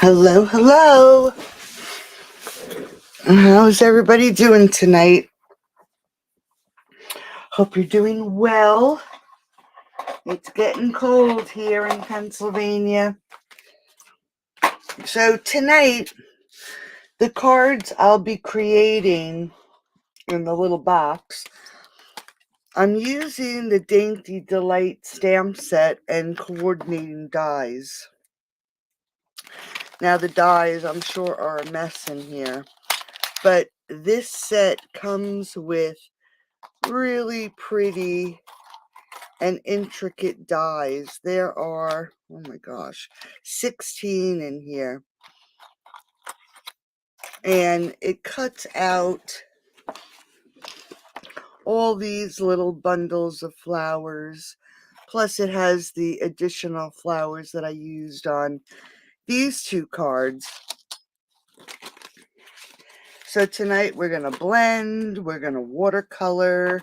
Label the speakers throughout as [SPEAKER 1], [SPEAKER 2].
[SPEAKER 1] Hello, hello. How's everybody doing tonight? Hope you're doing well. It's getting cold here in Pennsylvania. So tonight, the cards I'll be creating in the little box, I'm using the Dainty Delight stamp set and coordinating dies. Now the dies, I'm sure, are a mess in here. But this set comes with really pretty and intricate dies. There are, oh my gosh, 16 in here. And it cuts out all these little bundles of flowers. Plus it has the additional flowers that I used on these two cards. So tonight we're going to blend, we're going to watercolor,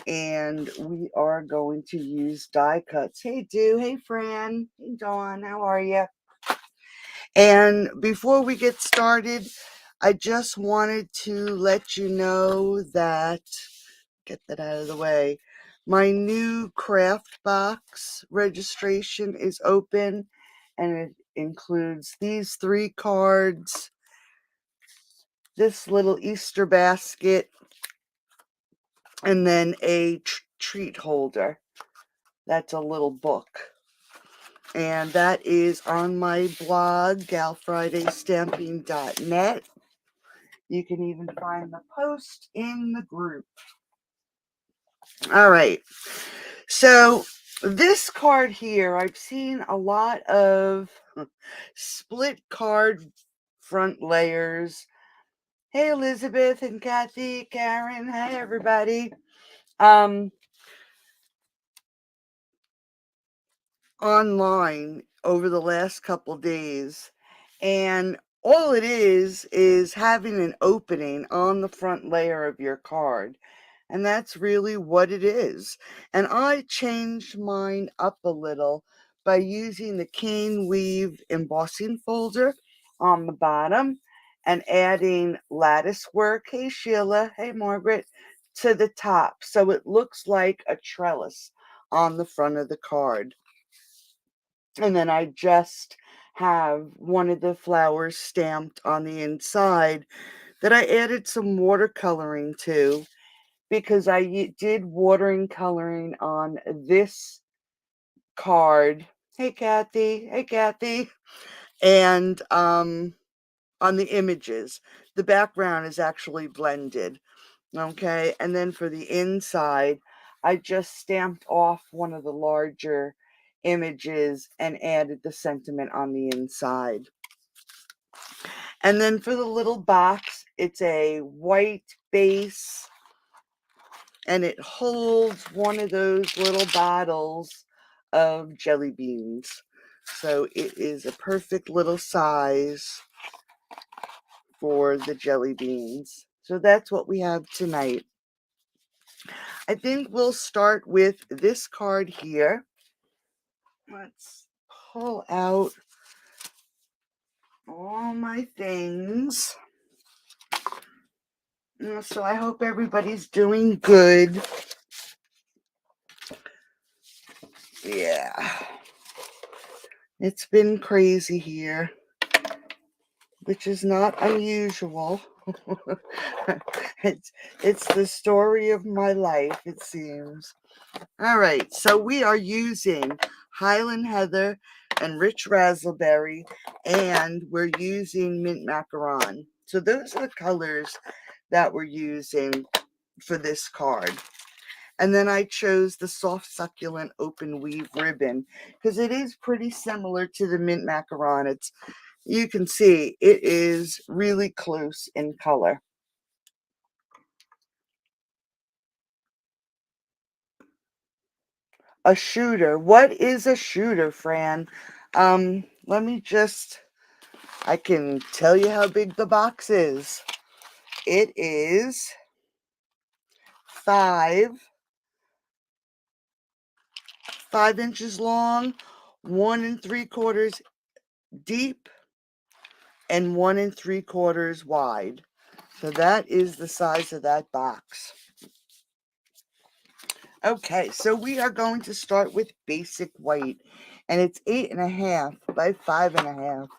[SPEAKER 1] and we are going to use die cuts. Hey, hey, Fran. Hey, Dawn. How are you? And before we get started, I just wanted to let you know that, get that out of the way, my new craft box registration is open, and it includes these 3 cards, this little Easter basket, and then a treat holder. That's a little book. And that is on my blog, galfridaystamping.net. You can even find the post in the group. All right. So this card here, I've seen a lot of split card front layers. Hey, Elizabeth and Kathy, Karen. Hi, everybody. Online over the last couple days, and all it is having an opening on the front layer of your card, and that's really what it is. And I changed mine up a little by using the cane weave embossing folder on the bottom and adding lattice work, hey Sheila, hey Margaret, to the top, so it looks like a trellis on the front of the card. And then I just have one of the flowers stamped on the inside that I added some watercoloring to, because I did watering coloring on this card. Hey Kathy, hey Kathy. And on the images, the background is actually blended. Okay, and then for the inside, I just stamped off one of the larger images and added the sentiment on the inside. And then for the little box, it's a white base, and it holds one of those little bottles of jelly beans. So it is a perfect little size for the jelly beans. So that's what we have tonight. I think we'll start with this card here. Let's pull out all my things. So I hope everybody's doing good. Yeah. It's been crazy here, which is not unusual. it's the story of my life, it seems. All right, so we are using Highland Heather and Rich Raspberry, and we're using Mint Macaron. So those are the colors that we're using for this card. And then I chose the soft succulent open weave ribbon because it is pretty similar to the Mint Macaron. You can see it is really close in color. A shooter. What is a shooter, Fran? Let me just, I can tell you how big the box is. It is 5 inches long, 1 3/4 deep, and 1 3/4 wide. So that is the size of that box. Okay, so we are going to start with basic white, and it's 8.5 by 5.5,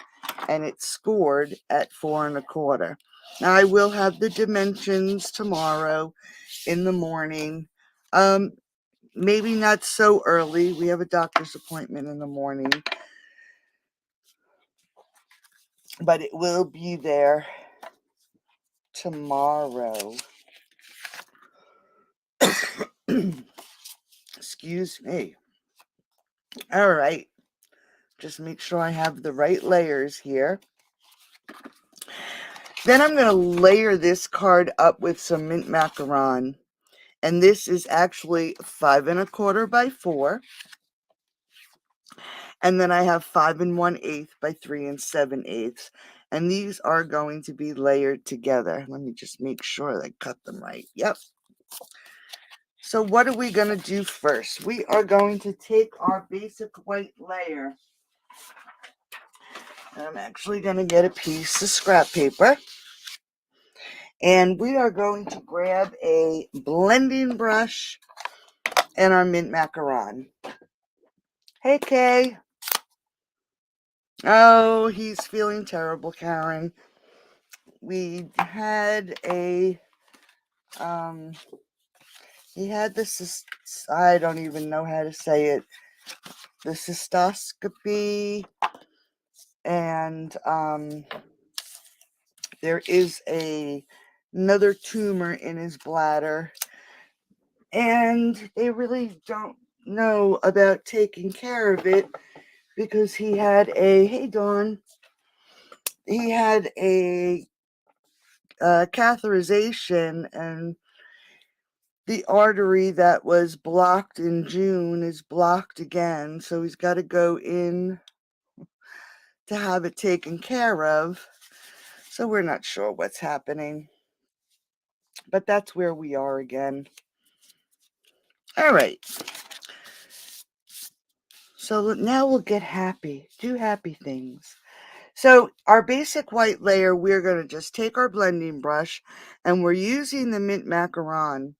[SPEAKER 1] and it's scored at 4 1/4. Now I will have the dimensions tomorrow in the morning. Maybe not so early. We have a doctor's appointment in the morning, but it will be there tomorrow. Excuse me. All right. Just make sure I have the right layers here. Then I'm going to layer this card up with some mint macaron. And this is actually 5 1/4 by 4. And then I have 5 1/8 by 3 7/8. And these are going to be layered together. Let me just make sure I cut them right. Yep. So what are we going to do first? We are going to take our basic white layer. I'm actually going to get a piece of scrap paper. And we are going to grab a blending brush and our mint macaron. Hey, Kay. Oh, he's feeling terrible, Karen. We had he had this, I don't even know how to say it, the cystoscopy, and there is another tumor in his bladder, and they really don't know about taking care of it because he had hey Dawn, he had a catheterization, and the artery that was blocked in June is blocked again, so he's got to go in to have it taken care of. So we're not sure what's happening, but that's where we are again. All right. So now we'll get happy, do happy things. So our basic white layer, we're going to just take our blending brush, and we're using the mint macaron.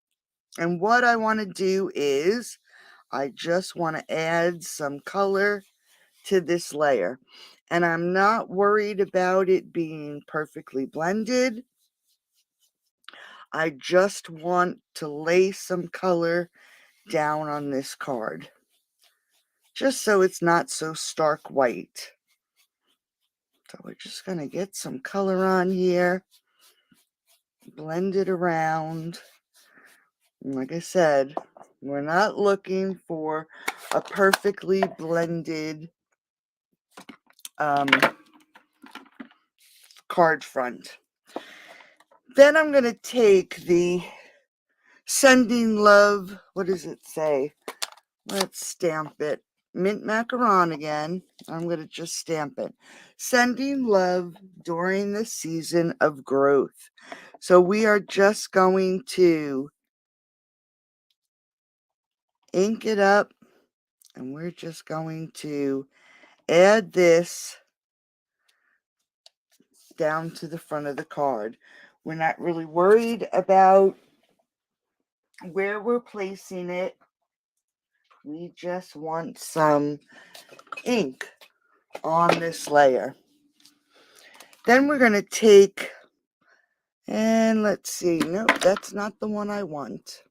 [SPEAKER 1] And what I want to do is I just want to add some color to this layer. And I'm not worried about it being perfectly blended. I just want to lay some color down on this card, just so it's not so stark white. So we're just going to get some color on here, blend it around. And like I said, we're not looking for a perfectly blended card front. Then I'm going to take the Sending Love, what does it say? Let's stamp it. Mint macaron again. I'm going to just stamp it. Sending love during the season of growth. So we are just going to ink it up, and we're just going to add this down to the front of the card. We're not really worried about where we're placing it. We just want some ink on this layer. Then we're going to take, and let's see, nope, that's not the one I want.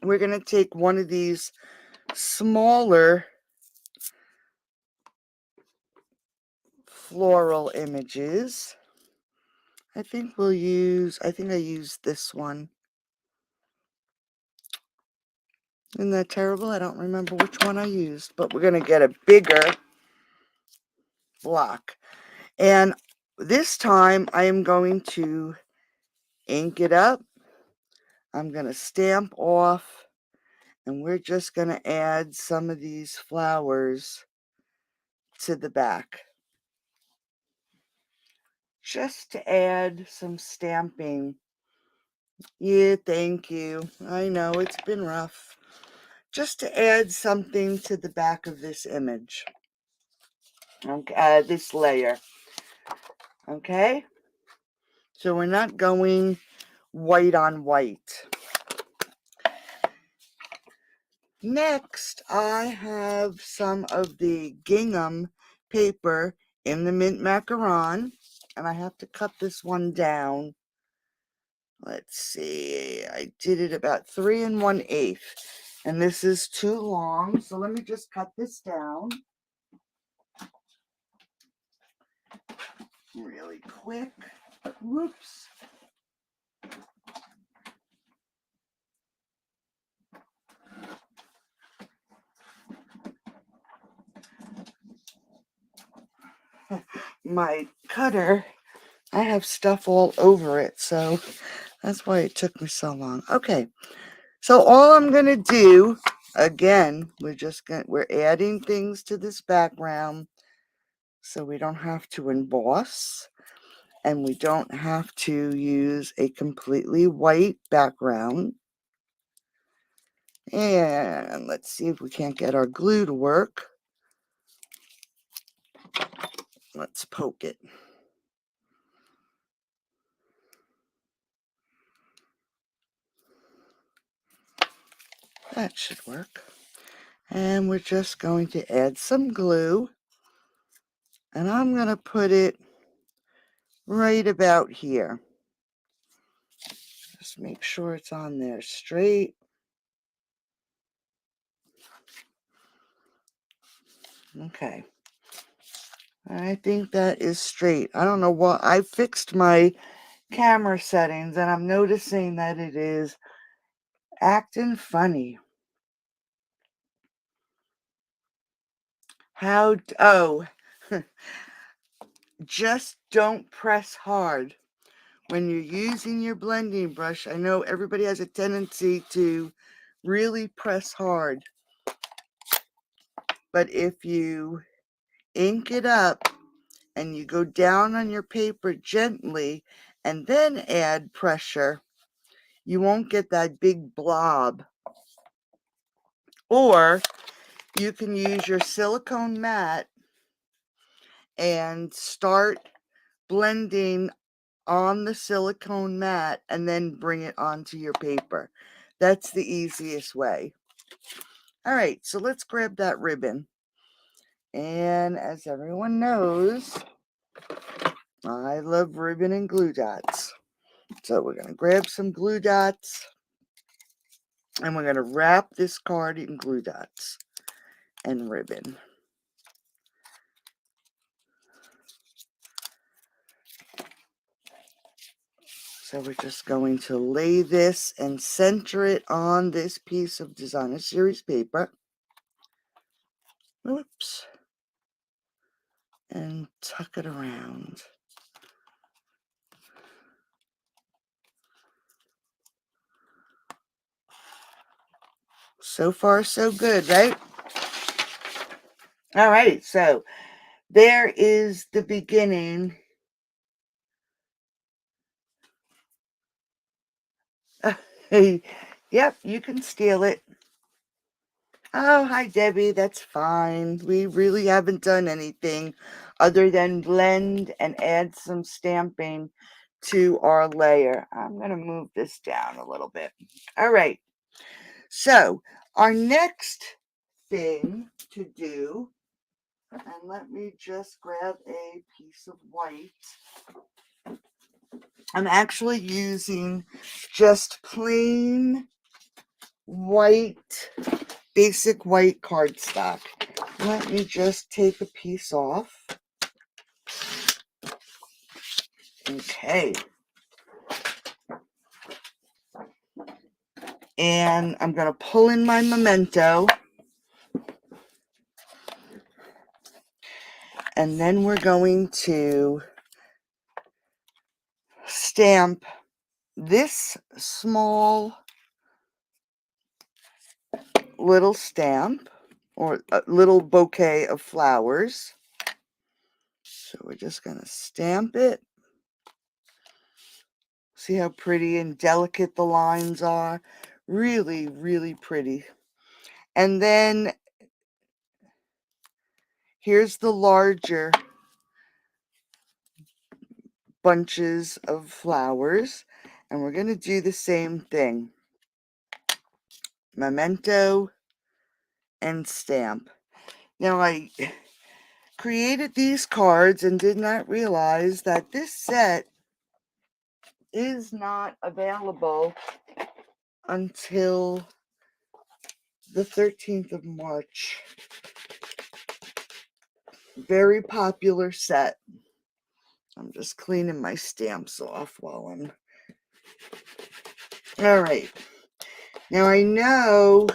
[SPEAKER 1] We're going to take one of these smaller floral images. I think I used this one. Isn't that terrible? I don't remember which one I used, but we're going to get a bigger block. And this time I am going to ink it up. I'm going to stamp off, and we're just going to add some of these flowers to the back, just to add some stamping. Yeah, thank you. I know it's been rough. Just to add something to the back of this image. Okay, this layer. Okay? So we're not going white on white. Next, I have some of the gingham paper in the mint macaron, and I have to cut this one down. Let's see, I did it about 3 1/8, and this is too long, so let me just cut this down really quick. Whoops. My cutter, I have stuff all over it, so that's why it took me so long. Okay, so all I'm gonna do, again, we're adding things to this background so we don't have to emboss and we don't have to use a completely white background. And let's see if we can't get our glue to work. Let's poke it. That should work. And we're just going to add some glue. And I'm going to put it right about here. Just make sure it's on there straight. Okay. I think that is straight. I don't know what, I fixed my camera settings and I'm noticing that it is acting funny. Oh, just don't press hard. When you're using your blending brush, I know everybody has a tendency to really press hard. But if you ink it up and you go down on your paper gently and then add pressure, you won't get that big blob. Or you can use your silicone mat and start blending on the silicone mat and then bring it onto your paper. That's the easiest way. All right, so let's grab that ribbon. And as everyone knows, I love ribbon and glue dots. So we're going to grab some glue dots and we're going to wrap this card in glue dots and ribbon. So we're just going to lay this and center it on this piece of Designer Series paper. Whoops. And tuck it around. So far, so good, right? All right, so there is the beginning. Yep, you can steal it. Oh, hi, Debbie. That's fine. We really haven't done anything other than blend and add some stamping to our layer. I'm going to move this down a little bit. All right. So our next thing to do, and let me just grab a piece of white. I'm actually using just plain white, basic white cardstock. Let me just take a piece off. Okay. And I'm going to pull in my memento. And then we're going to stamp this small little stamp or a little bouquet of flowers. So we're just going to stamp it. See how pretty and delicate the lines are? Really, really pretty. And then here's the larger bunches of flowers, and we're going to do the same thing. Memento and stamp. Now, I created these cards and did not realize that this set is not available until the 13th of March. Very popular set. I'm just cleaning my stamps off while I'm... All right. Now, I know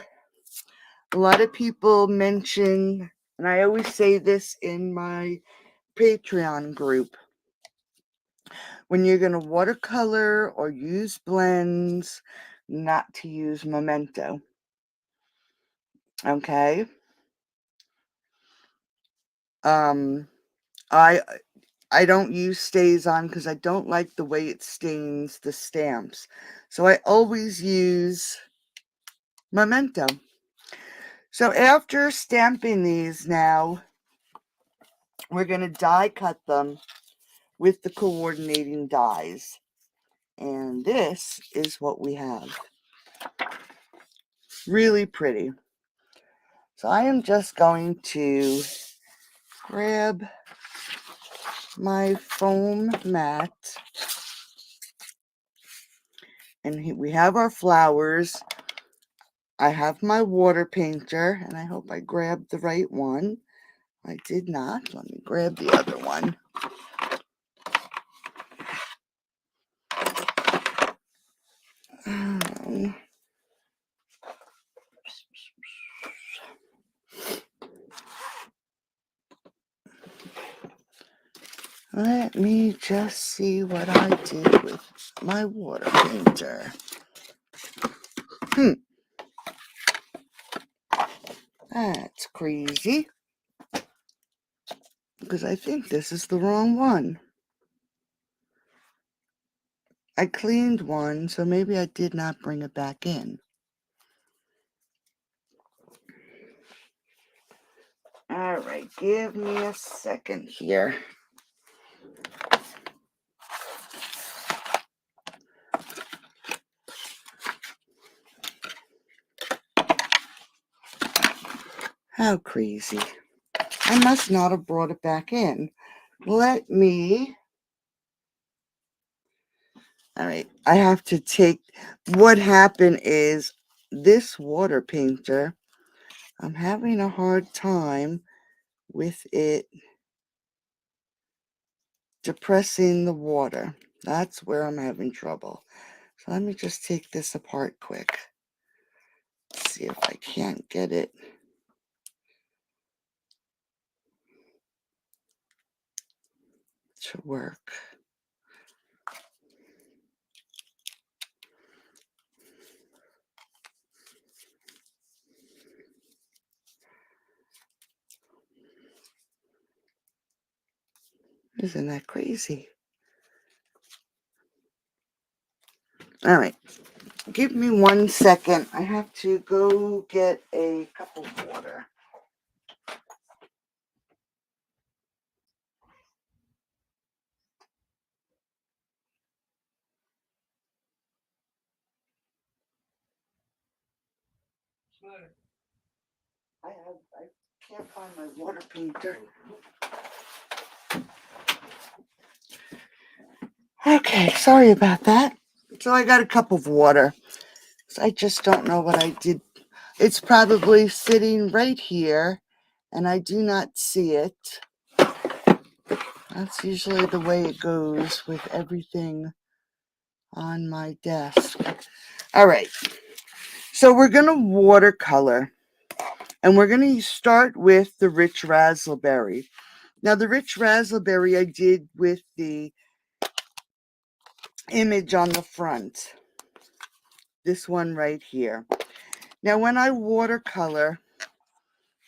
[SPEAKER 1] a lot of people mention, and I always say this in my Patreon group, when you're going to watercolor or use blends, not to use Memento. Okay? I don't use StazOn because I don't like the way it stains the stamps. So I always use Memento. So after stamping these now, we're going to die cut them with the coordinating dies. And this is what we have. Really pretty. So I am just going to grab my foam mat. And we have our flowers. I have my water painter, and I hope I grabbed the right one. I did not. Let me grab the other one. Let me just see what I did with my water painter. That's crazy. Because I think this is the wrong one. I cleaned one, so maybe I did not bring it back in. All right, give me a second here. How crazy. I must not have brought it back in. Let me... All right, I have to take... What happened is this water painter, I'm having a hard time with it depressing the water. That's where I'm having trouble. So let me just take this apart quick. See if I can't get it to work. Isn't that crazy? All right. Give me 1 second. I have to go get a cup of water. I can't find my water painter. Okay, sorry about that. So I got a cup of water. So I just don't know what I did. It's probably sitting right here, and I do not see it. That's usually the way it goes with everything on my desk. All right. So we're going to watercolor. And we're going to start with the Rich Razzleberry. Now, the Rich Razzleberry I did with the image on the front. This one right here. Now, when I watercolor,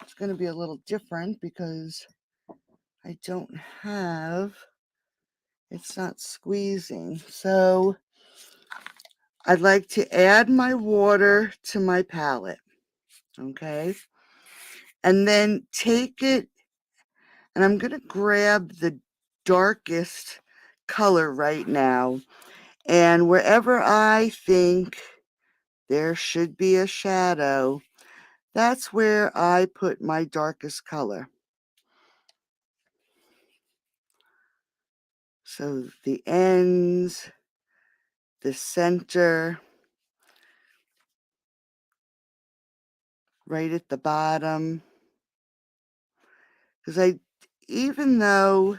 [SPEAKER 1] it's going to be a little different because I don't have, it's not squeezing. So I'd like to add my water to my palette. Okay. And then take it, and I'm going to grab the darkest color right now. And wherever I think there should be a shadow, that's where I put my darkest color. So the ends, the center, right at the bottom. Because even though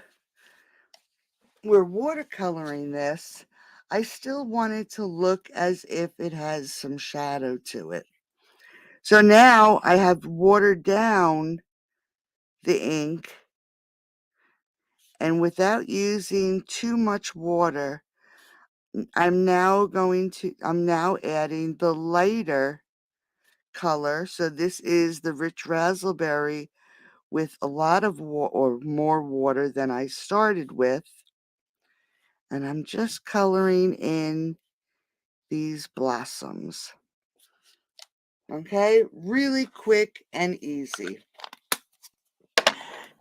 [SPEAKER 1] we're watercoloring this, I still want it to look as if it has some shadow to it. So now I have watered down the ink, and without using too much water, I'm now adding the lighter color. So this is the rich raspberry with a lot of or more water than I started with. And I'm just coloring in these blossoms. Okay, really quick and easy.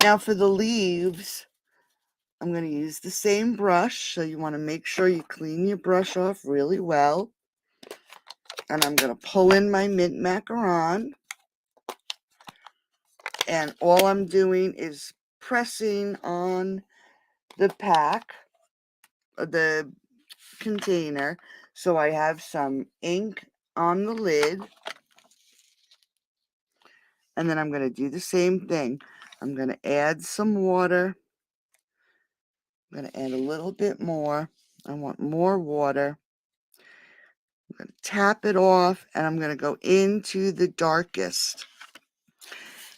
[SPEAKER 1] Now for the leaves, I'm going to use the same brush. So you want to make sure you clean your brush off really well. And I'm going to pull in my mint macaron. And all I'm doing is pressing on the pack, the container, so I have some ink on the lid. And then I'm going to do the same thing. I'm going to add some water. I'm going to add a little bit more. I want more water. I'm going to tap it off, and I'm going to go into the darkest.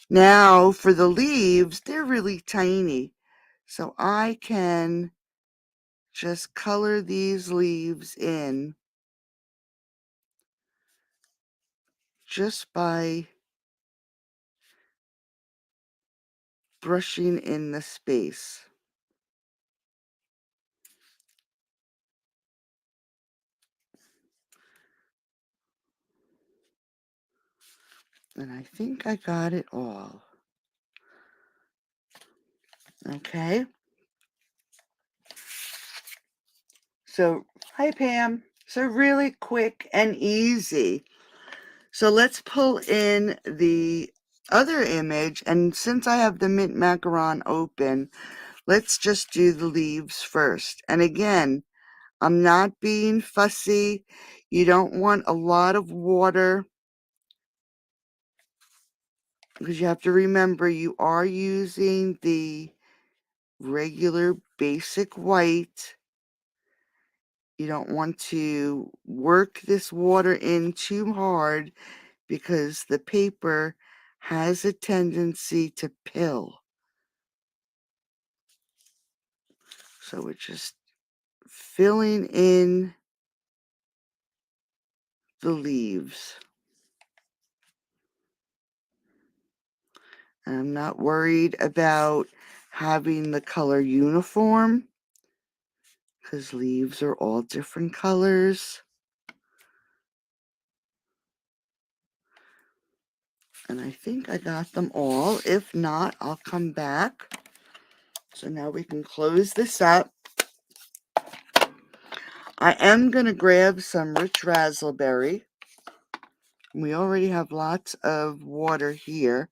[SPEAKER 1] Now for the leaves, they're really tiny. So I can just color these leaves in just by brushing in the space. And I think I got it all. Okay. So, hi Pam. So really quick and easy. So let's pull in the other image, and since I have the mint macaron open, let's just do the leaves first. And again, I'm not being fussy. You don't want a lot of water because you have to remember you are using the regular basic white. You don't want to work this water in too hard because the paper has a tendency to pill. So we're just filling in the leaves. And I'm not worried about having the color uniform because leaves are all different colors. And I think I got them all. If not, I'll come back. So now we can close this up. I am going to grab some rich raspberry. We already have lots of water here.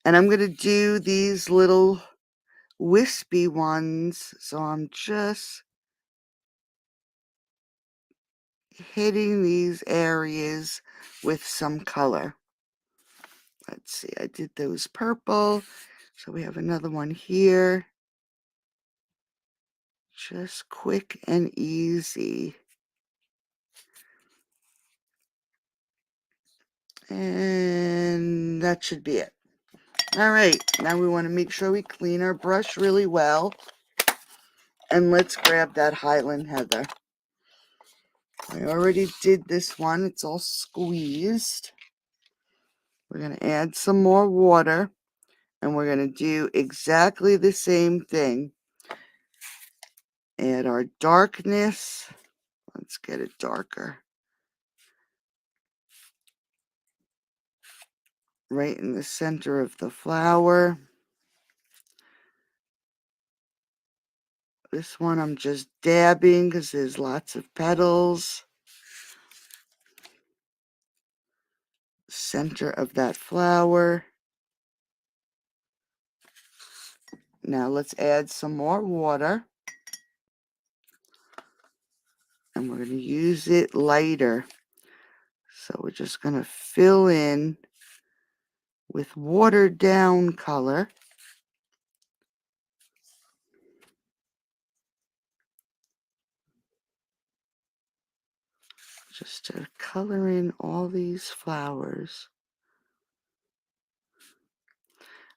[SPEAKER 1] And I'm going to do these little wispy ones. So I'm just hitting these areas with some color. Let's see, I did those purple. So we have another one here. Just quick and easy. And that should be it. All right, now we want to make sure we clean our brush really well. And let's grab that Highland Heather. I already did this one. It's all squeezed. We're going to add some more water. And we're going to do exactly the same thing. Add our darkness. Let's get it darker. Right in the center of the flower. This one I'm just dabbing because there's lots of petals. Center of that flower. Now let's add some more water. And we're going to use it lighter. So we're just going to fill in with watered down color. Just to color in all these flowers.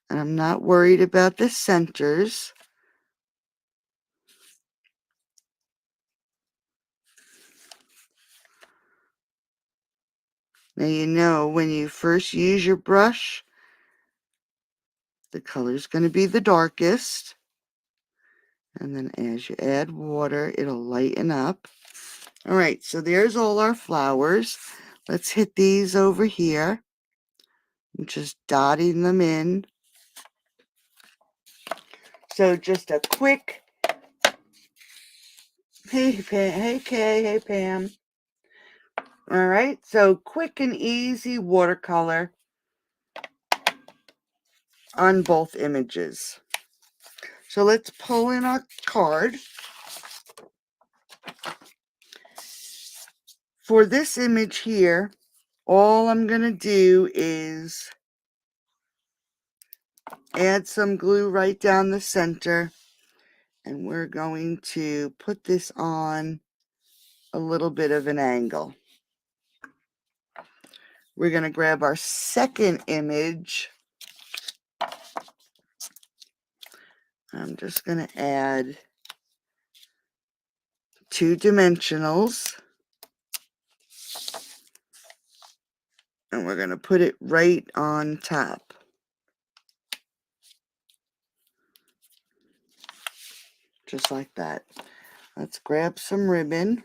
[SPEAKER 1] And I'm not worried about the centers. Now you know when you first use your brush, the color is going to be the darkest. And then as you add water, it'll lighten up. All right, so there's all our flowers. Let's hit these over here. I'm just dotting them in. So just a quick, hey Kay, hey Pam. All right, so quick and easy watercolor on both images. So let's pull in our card. For this image here, all I'm going to do is add some glue right down the center, and we're going to put this on a little bit of an angle. We're going to grab our second image. I'm just going to add 2 dimensionals, and we're going to put it right on top. Just like that. Let's grab some ribbon.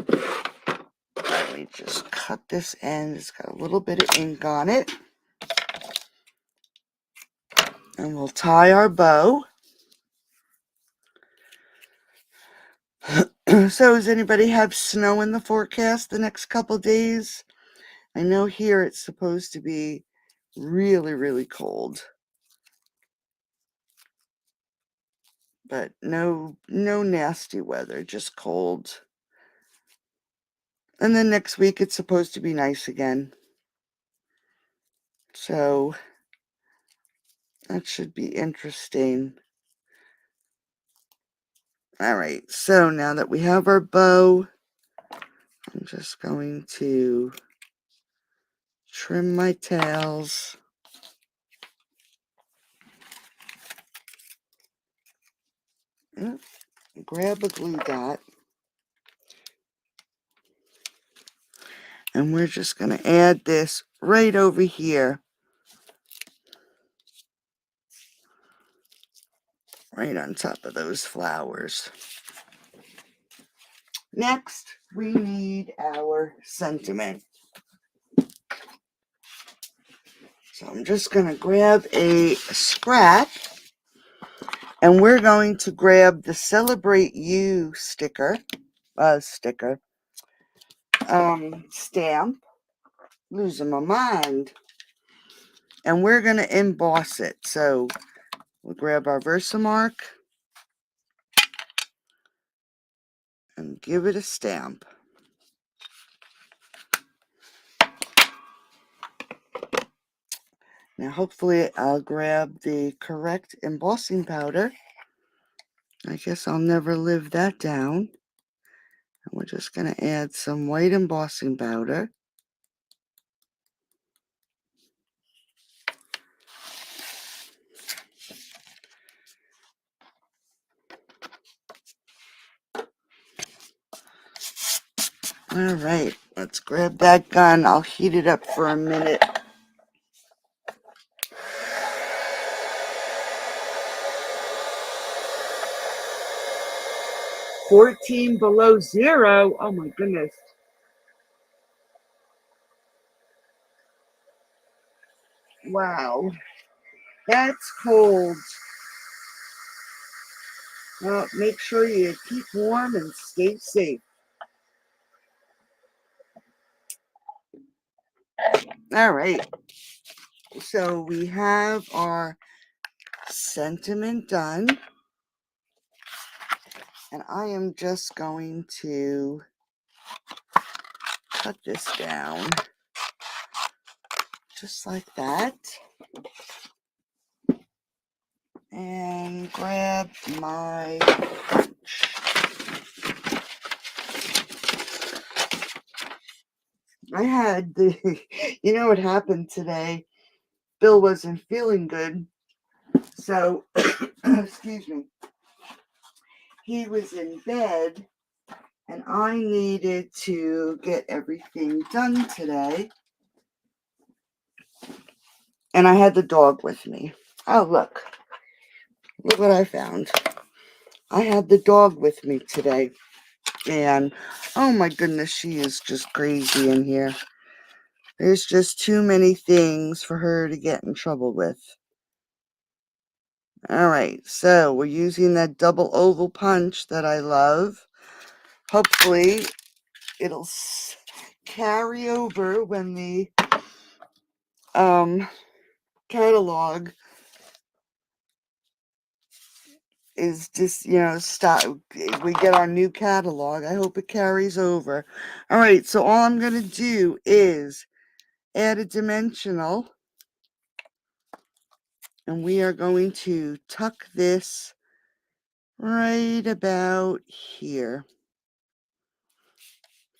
[SPEAKER 1] Let me just cut this end. It's got a little bit of ink on it. And we'll tie our bow. So does anybody have snow in the forecast the next couple days? I know here it's supposed to be really, really cold. But no nasty weather, just cold. And then next week it's supposed to be nice again. So that should be interesting. All right, so now that we have our bow, I'm just going to trim my tails. Grab a glue dot. And we're just going to add this right over here. Right on top of those flowers. Next, we need our sentiment. So I'm just going to grab a scrap, and we're going to grab the Celebrate You stamp, losing my mind, and we're going to emboss it. So we'll grab our Versamark and give it a stamp. Now hopefully I'll grab the correct embossing powder. I guess I'll never live that down. And we're just going to add some white embossing powder. All right, let's grab that gun. I'll heat it up for a minute. $14 below zero. Oh my goodness. Wow. That's cold. Well, make sure you keep warm and stay safe. All right. So we have our sentiment done. And I am just going to cut this down just like that. And grab my punch. I had you know what happened today? Bill wasn't feeling good. So, excuse me. He was in bed and I needed to get everything done today. And I had the dog with me. Oh, look. Look what I found. I had the dog with me today. And, oh my goodness, she is just crazy in here. There's just too many things for her to get in trouble with. All right, so we're using that double oval punch that I love. Hopefully, it'll carry over when the catalog is just, stop. We get our new catalog. I hope it carries over. All right, so all I'm going to do is add a dimensional. And we are going to tuck this right about here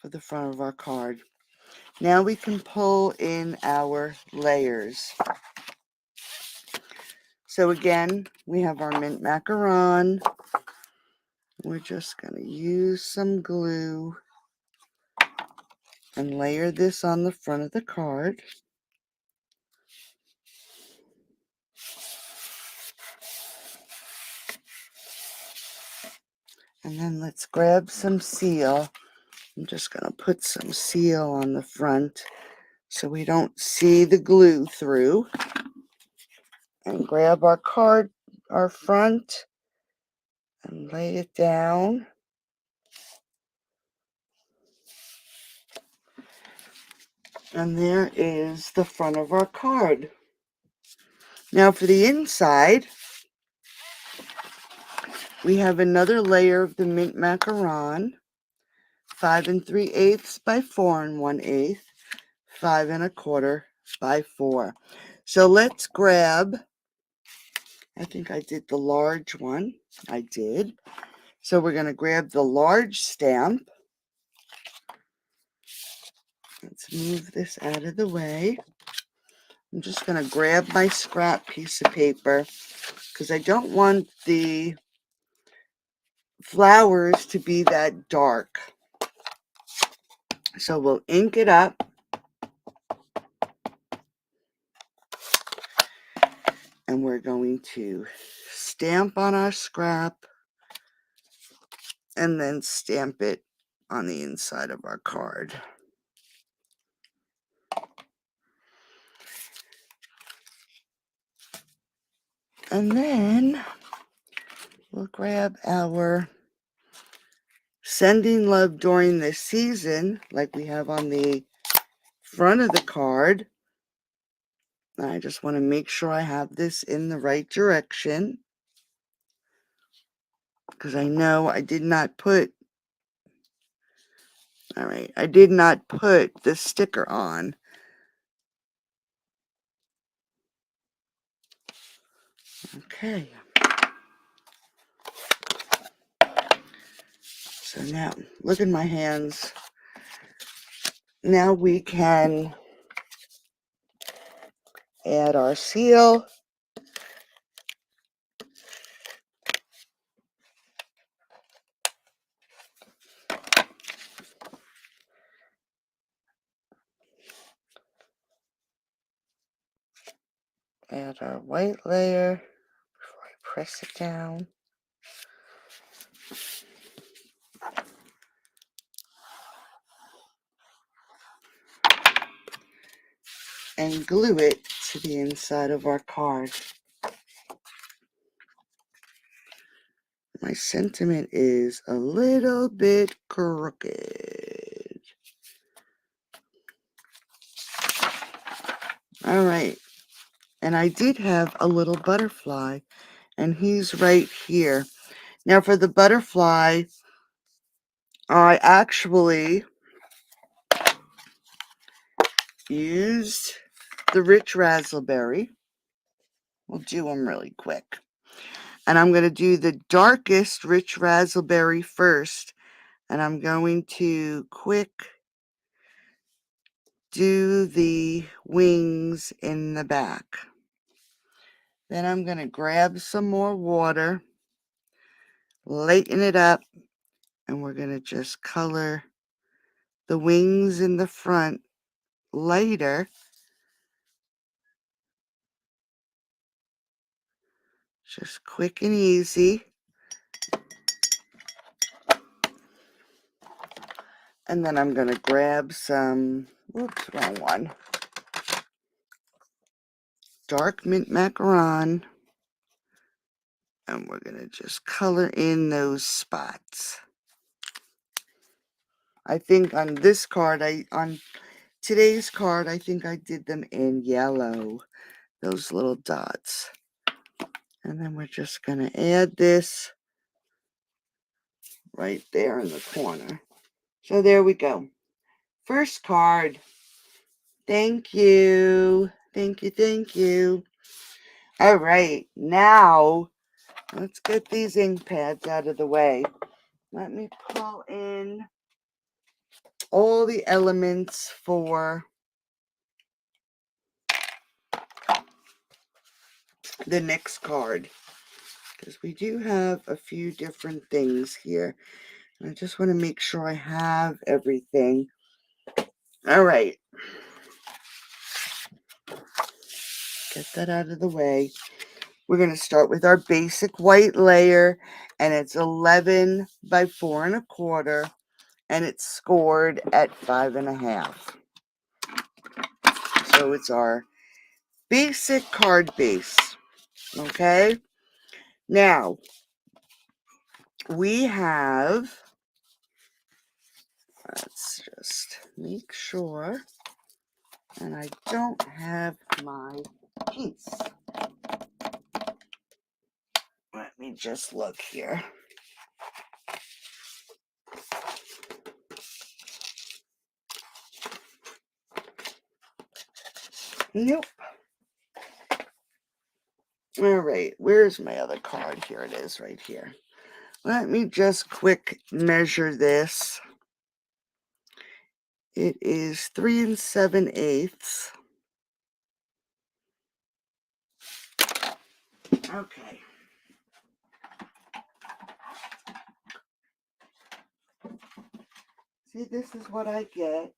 [SPEAKER 1] for the front of our card. Now we can pull in our layers. So again, we have our mint macaron. We're just going to use some glue and layer this on the front of the card. And then let's grab some seal. I'm just going to put some seal on the front so we don't see the glue through. And grab our card, our front, and lay it down. And there is the front of our card. Now for the inside, we have another layer of the mint macaron, 5 3/8 by 4 1/8, 5 1/4 by 4. So let's grab, I think I did the large one. I did. So we're going to grab the large stamp. Let's move this out of the way. I'm just going to grab my scrap piece of paper because I don't want the flowers to be that dark. So we'll ink it up. And we're going to stamp on our scrap and then stamp it on the inside of our card. And then we'll grab our sending love during the season, like we have on the front of the card. I just want to make sure I have this in the right direction, because I know I did not put, all right, I did not put the sticker on. Okay. So now, look at my hands. Now we can add our seal. Add our white layer before I press it down. And glue it to the inside of our card. my sentiment is a little bit crooked. All right. And I did have a little butterfly, and he's right here. Now for the butterfly, I actually used the rich raspberry. We'll do them really quick. And I'm going to do the darkest rich raspberry first. And I'm going to quick do the wings in the back. Then I'm going to grab some more water, lighten it up, and we're going to just color the wings in the front lighter. Just quick and easy. And then I'm going to grab some, whoops, wrong one, dark mint macaron. And we're going to just color in those spots. I think on this card, on today's card, I think I did them in yellow, those little dots. And then we're just going to add this right there in the corner. So there we go. First card. Thank you. Thank you, thank you. All right, now let's get these ink pads out of the way. Let me pull in all the elements for the next card, because we do have a few different things here. And I just want to make sure I have everything. All right. Get that out of the way. We're going to start with our basic white layer, and it's 11 by 4 1/4, and it's scored at 5 1/2. So it's our basic card base. Okay. Now we have, let's just make sure, and I don't have my piece. Let me just look here. Nope. All right, where's my other card? Here it is, right here. Let me just quick measure this. It is 3 7/8. Okay. See, this is what I get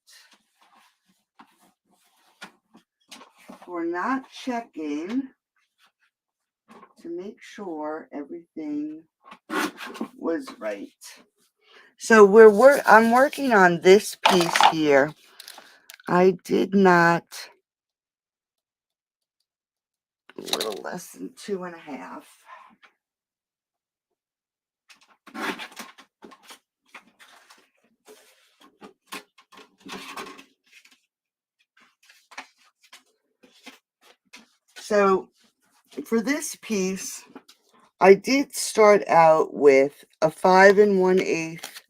[SPEAKER 1] for not checking to make sure everything was right. So I'm working on this piece here. I did not, a little less than 2 1/2. So for this piece, I did start out with a 5 1/8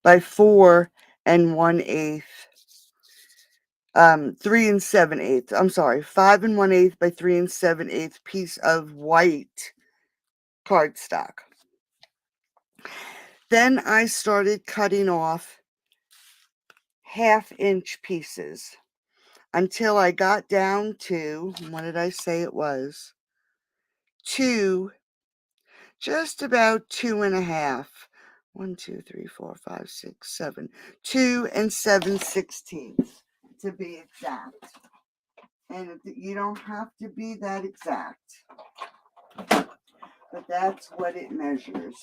[SPEAKER 1] by 4 1/8, 3 7/8. I'm sorry, 5 1/8 by 3 7/8 piece of white cardstock. Then I started cutting off 1/2-inch pieces until I got down to, what did I say it was? Just about 2 1/2. 1, 2, 3, 4, 5, 6, 7. 2 7/16 to be exact. And you don't have to be that exact, but that's what it measures.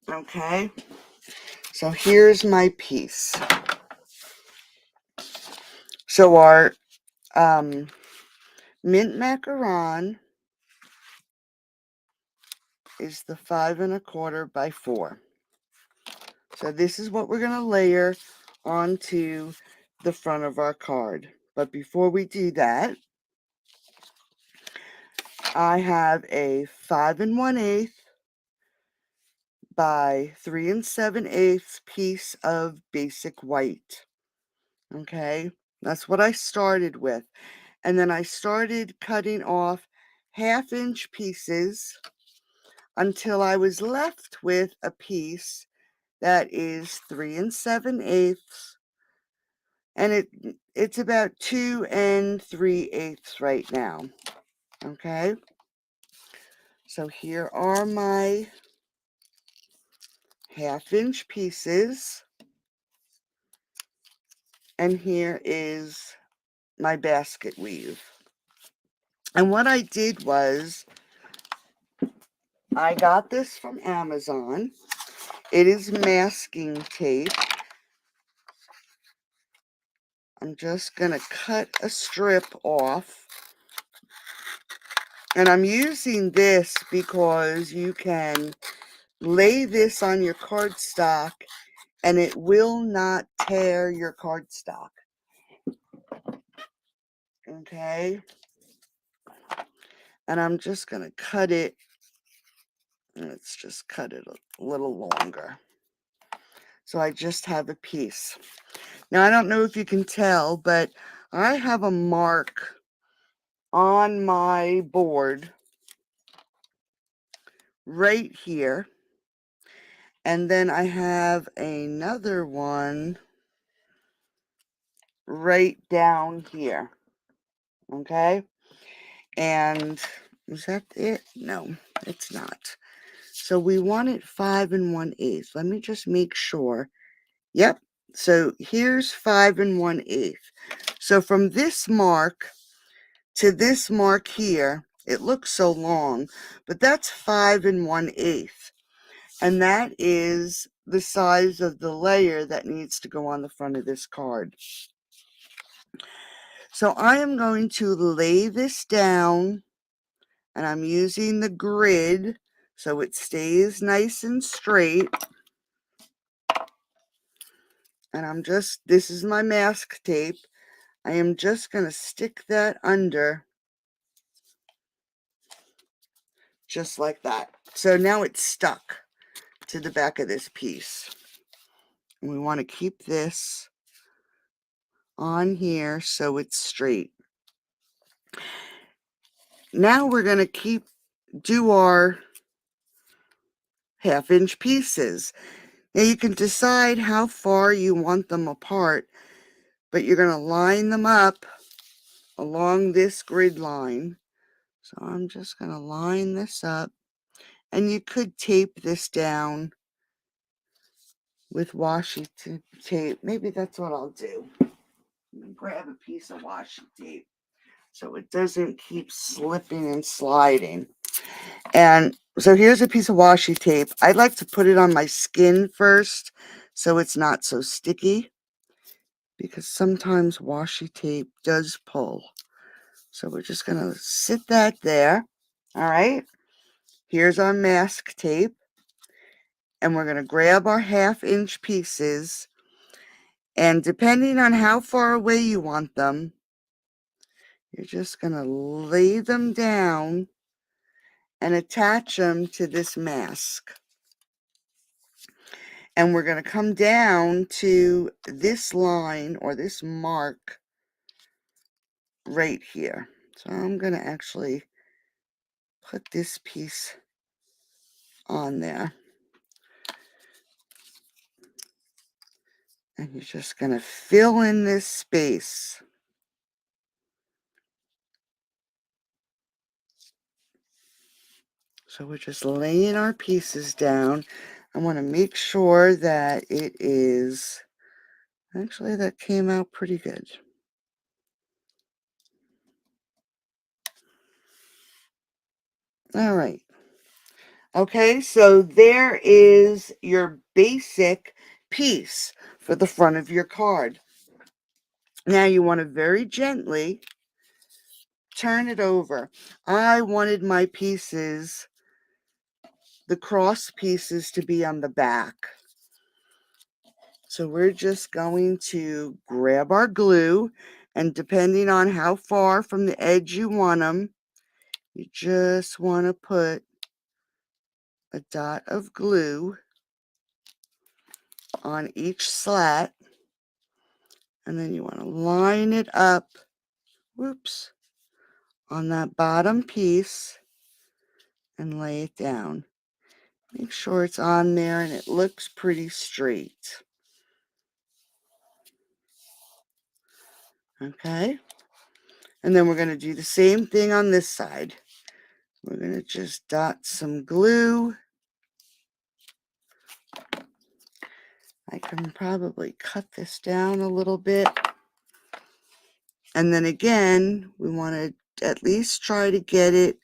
[SPEAKER 1] Okay, so here's my piece. So our Mint macaron is the 5 1/4 by 4. So this is what we're going to layer onto the front of our card. But before we do that, I have a 5 1/8 by 3 7/8 piece of basic white. Okay, that's what I started with. And then I started cutting off 1/2-inch pieces until I was left with a piece that is 3 7/8, and it's about 2 3/8 right now. Okay, so here are my 1/2-inch pieces, and here is my basket weave. And what I did was I got this from Amazon. It is masking tape. I'm just going to cut a strip off. And I'm using this because you can lay this on your cardstock and it will not tear your cardstock. Okay? And I'm just going to cut it. Let's just cut it a little longer. So I just have a piece. Now, I don't know if you can tell, but I have a mark on my board right here. And then I have another one right down here. Okay? And is that it? No, it's not. So we want it 5 1/8. Let me just make sure. Yep. So here's 5 1/8. So from this mark to this mark here, it looks so long, but that's 5 1/8. And that is the size of the layer that needs to go on the front of this card. So I am going to lay this down, and I'm using the grid so it stays nice and straight. And this is my mask tape. I am just going to stick that under just like that. So now it's stuck to the back of this piece. And we want to keep this on here so it's straight. Now we're going to do our 1/2-inch pieces. Now you can decide how far you want them apart, but you're going to line them up along this grid line. So I'm just going to line this up, and you could tape this down with washi tape. Maybe that's what I'll do. Grab a piece of washi tape so it doesn't keep slipping and sliding. And so here's a piece of washi tape. I like to put it on my skin first so it's not so sticky, because sometimes washi tape does pull. So we're just going to sit that there. All right. Here's our mask tape. And we're going to grab our 1/2-inch pieces. And depending on how far away you want them, you're just going to lay them down and attach them to this mask. And we're going to come down to this line or this mark right here. So I'm going to actually put this piece on there. And you're just going to fill in this space. So we're just laying our pieces down. I want to make sure that it is, actually that came out pretty good. All right. Okay, so there is your basic piece for the front of your card. Now you want to very gently turn it over. I wanted my pieces, the cross pieces, to be on the back. So we're just going to grab our glue, and depending on how far from the edge you want them, you just want to put a dot of glue on each slat, and then you want to line it up, whoops, on that bottom piece and lay it down. Make sure it's on there and it looks pretty straight. Okay, and then we're going to do the same thing on this side. We're going to just dot some glue. I can probably cut this down a little bit. And then again, we want to at least try to get it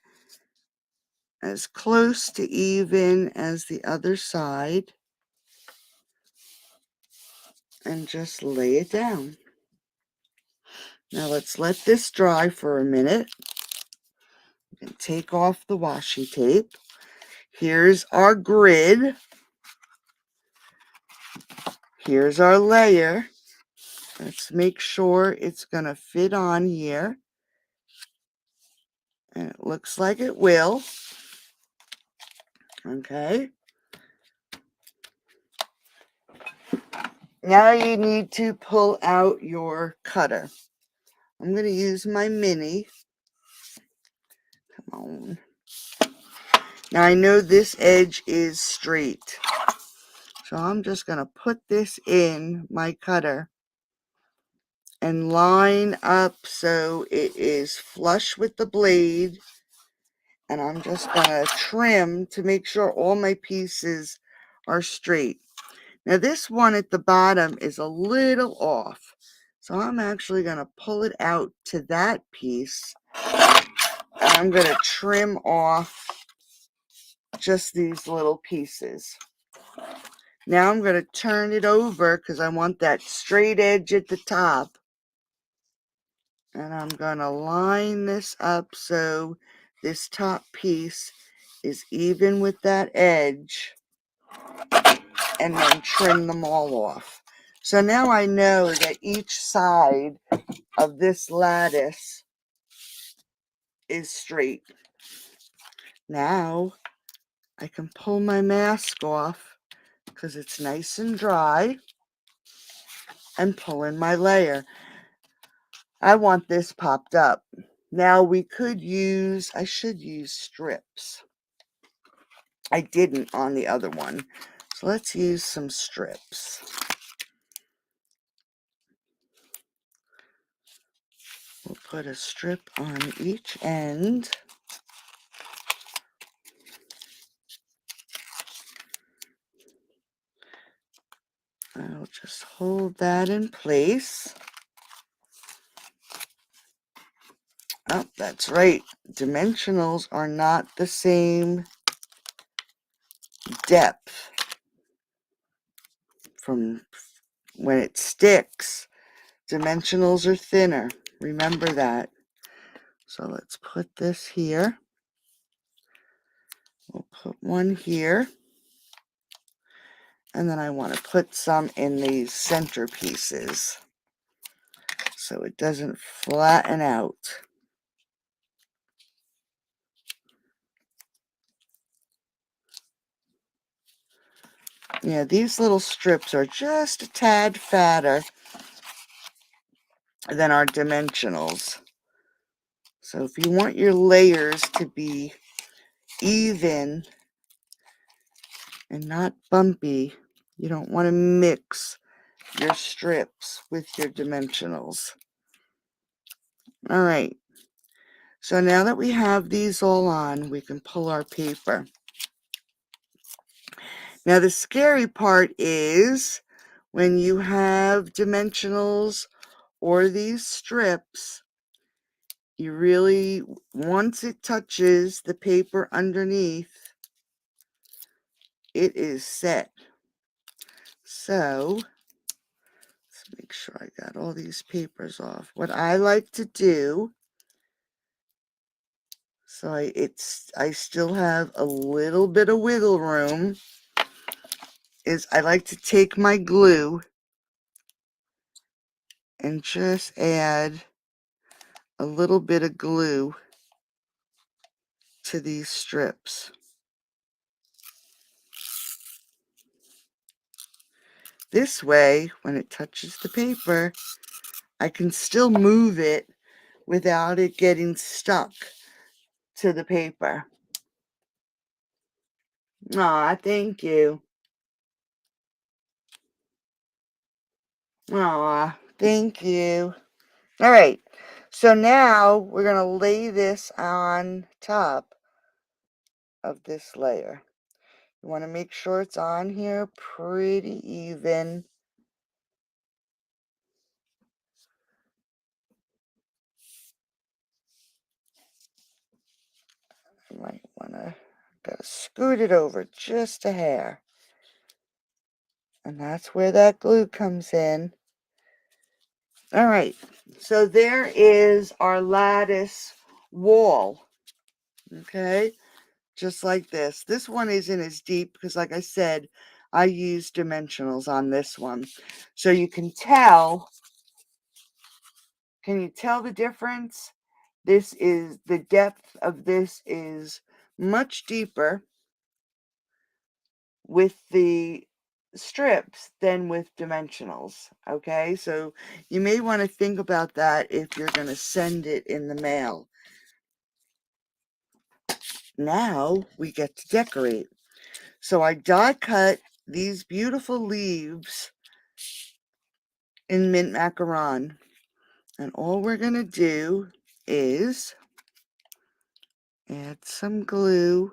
[SPEAKER 1] as close to even as the other side. And just lay it down. Now let's let this dry for a minute. You can take off the washi tape. Here's our grid. Here's our layer. Let's make sure it's going to fit on here. And it looks like it will. Okay. Now you need to pull out your cutter. I'm going to use my mini. Come on. Now I know this edge is straight. So I'm just going to put this in my cutter and line up so it is flush with the blade. And I'm just going to trim to make sure all my pieces are straight. Now this one at the bottom is a little off. So I'm actually going to pull it out to that piece. And I'm going to trim off just these little pieces. Now I'm going to turn it over because I want that straight edge at the top. And I'm going to line this up so this top piece is even with that edge. And then trim them all off. So now I know that each side of this lattice is straight. Now I can pull my mask off because it's nice and dry and pull in my layer. I want this popped up. Now we could use, I should use strips. I didn't on the other one. So let's use some strips. We'll put a strip on each end. I'll just hold that in place. Oh, that's right. Dimensionals are not the same depth from when it sticks. Dimensionals are thinner. Remember that. So let's put this here. We'll put one here. And then I want to put some in these center pieces so it doesn't flatten out. Yeah, these little strips are just a tad fatter than our dimensionals. So if you want your layers to be even and not bumpy, you don't want to mix your strips with your dimensionals. All right. So now that we have these all on, we can pull our paper. Now the scary part is when you have dimensionals or these strips, you really, once it touches the paper underneath, it is set. So let's make sure I got all these papers off. What I like to do So I still have a little bit of wiggle room. I like to take my glue and just add a little bit of glue to these strips. This way, when it touches the paper, I can still move it without it getting stuck to the paper. Aw, thank you. Aw, thank you. All right, so now we're going to lay this on top of this layer. You want to make sure it's on here pretty even. You might want to scoot it over just a hair. And that's where that glue comes in. All right, so there is our lattice wall. Okay, just like this. This one isn't as deep because, like I said, I use dimensionals on this one. So you can tell, can you tell the difference? The depth of this is much deeper with the strips than with dimensionals. Okay, so you may want to think about that if you're going to send it in the mail. Now we get to decorate. So I die cut these beautiful leaves in mint macaron. And all we're going to do is add some glue.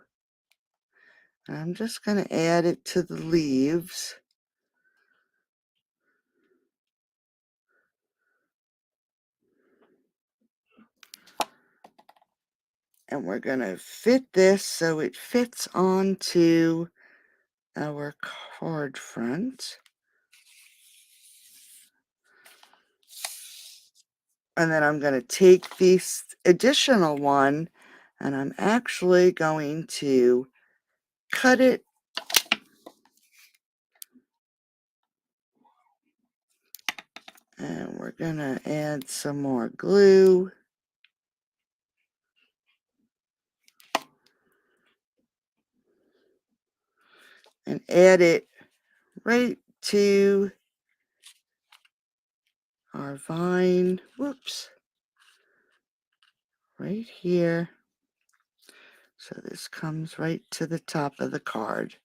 [SPEAKER 1] I'm just going to add it to the leaves. And we're going to fit this so it fits onto our card front. And then I'm going to take this additional one and I'm actually going to cut it and we're going to add some more glue. And add it right to our vine. Whoops. Right here. So this comes right to the top of the card.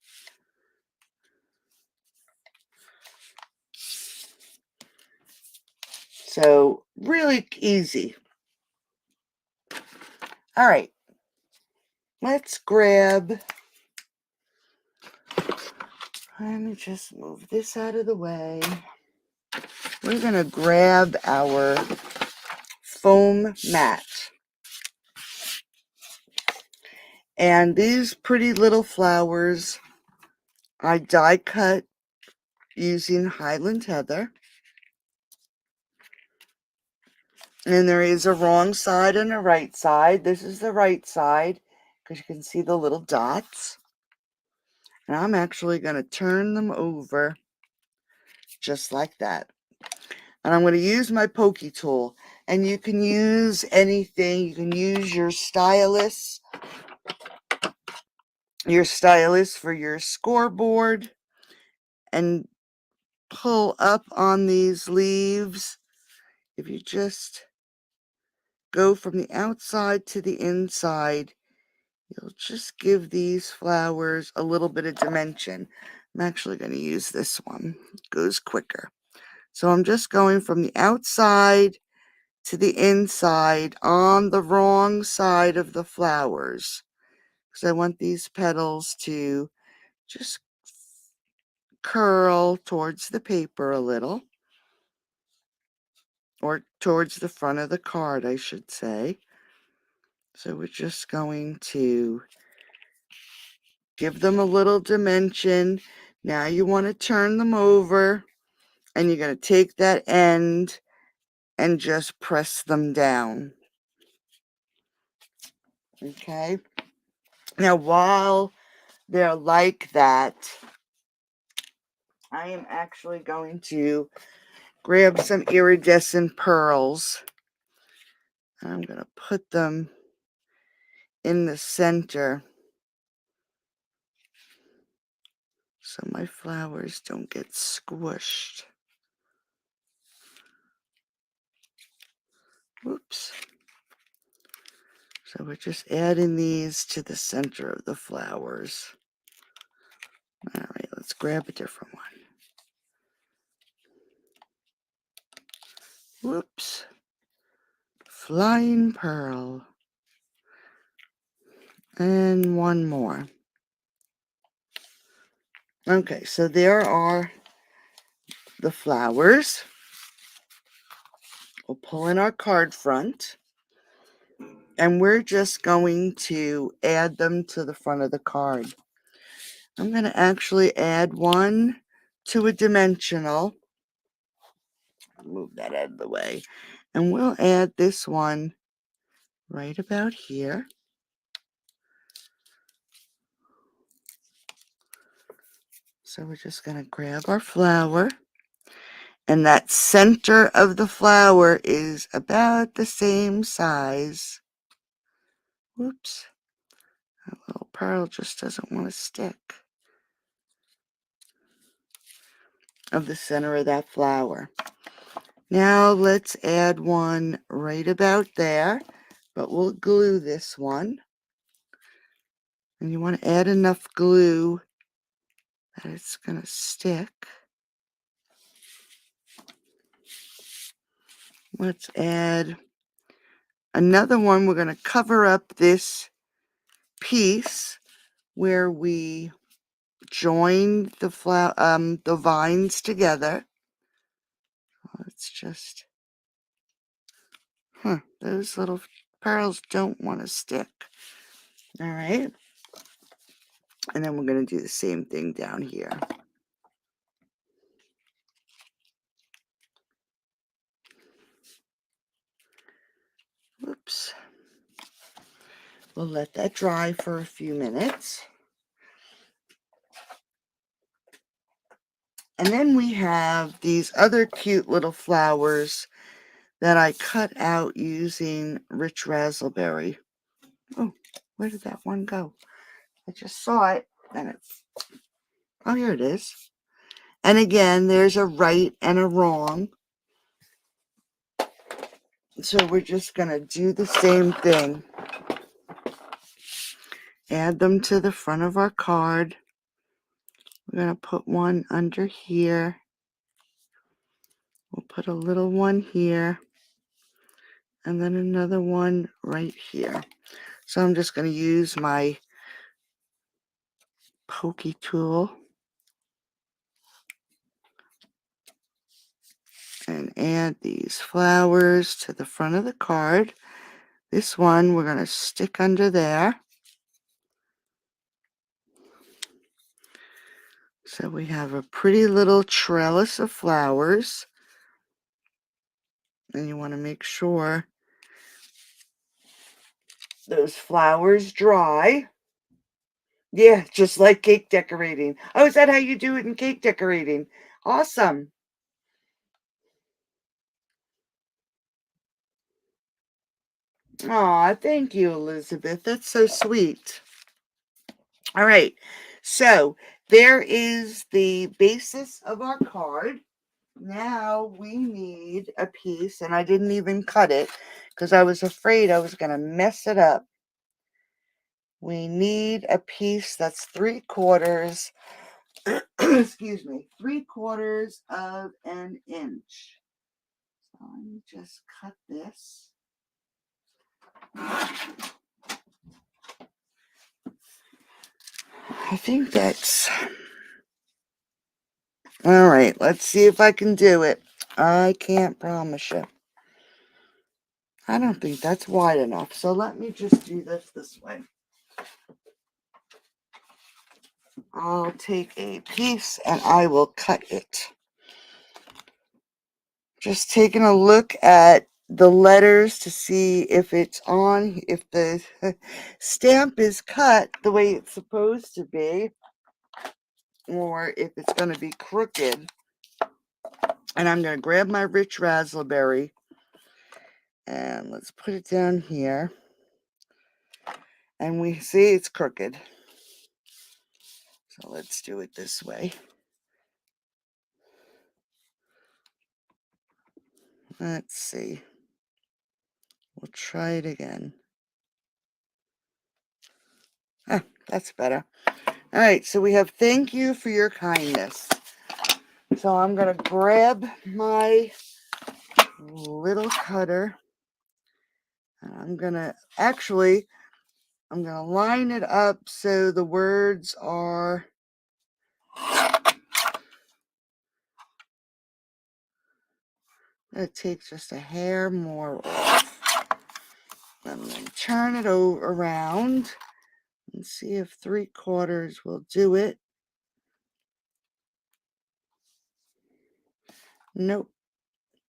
[SPEAKER 1] So really easy. All right. Let's grab, let me just move this out of the way. We're going to grab our foam mat. And these pretty little flowers I die cut using Highland Heather. And there is a wrong side and a right side. This is the right side because you can see the little dots. And I'm actually going to turn them over just like that. And I'm going to use my pokey tool. And you can use anything. You can use your stylus for your scoreboard and pull up on these leaves. If you just go from the outside to the inside, you'll just give these flowers a little bit of dimension. I'm actually going to use this one. It goes quicker. So I'm just going from the outside to the inside on the wrong side of the flowers because I want these petals to just curl towards the paper a little, or towards the front of the card, I should say. So we're just going to give them a little dimension. Now you want to turn them over and you're going to take that end and just press them down. Okay. Now, while they're like that, I am actually going to grab some iridescent pearls. I'm going to put them in the center so my flowers don't get squished. Whoops. So we're just adding these to the center of the flowers. All right, let's grab a different one. Whoops. Flying pearl. And one more. Okay, so there are the flowers. We'll pull in our card front. And we're just going to add them to the front of the card. I'm going to actually add one to a dimensional. Move that out of the way. And we'll add this one right about here. So we're just going to grab our flower. And that center of the flower is about the same size. Whoops. That little pearl just doesn't want to stick. Of the center of that flower. Now let's add one right about there, but we'll glue this one. And you want to add enough glue that it's going to stick. Let's add another one. We're going to cover up this piece where we joined the vines together. Let's just, those little pearls don't want to stick. All right. And then we're going to do the same thing down here. Whoops. We'll let that dry for a few minutes. And then we have these other cute little flowers that I cut out using rich raspberry. Oh, where did that one go? I just saw it and oh, here it is. And again, there's a right and a wrong. So we're just going to do the same thing. Add them to the front of our card. We're going to put one under here. We'll put a little one here. And then another one right here. So I'm just going to use my pokey tool and add these flowers to the front of the card. This one we're going to stick under there. So we have a pretty little trellis of flowers. And you want to make sure those flowers dry. Yeah, just like cake decorating. Oh, is that how you do it in cake decorating? Awesome. Aw, thank you, Elizabeth. That's so sweet. All right, so there is the basis of our card. Now we need a piece, and I didn't even cut it because I was afraid I was going to mess it up. We need a piece that's 3/4, excuse me, 3/4 of an inch. So let me just cut this. I think that's all right. Let's see if I can do it. I can't promise you. I don't think that's wide enough. So let me just do this way. I'll take a piece and I will cut it. Just taking a look at the letters to see if it's on, if the stamp is cut the way it's supposed to be, or if it's going to be crooked. And I'm going to grab my rich raspberry and let's put it down here. And we see it's crooked. So let's do it this way. Let's see. We'll try it again. Ah, that's better. All right, so we have thank you for your kindness. So I'm going to grab my little cutter. And I'm going to line it up so the words are going to take just a hair more off. I'm going to turn it around and see if 3/4 will do it. Nope,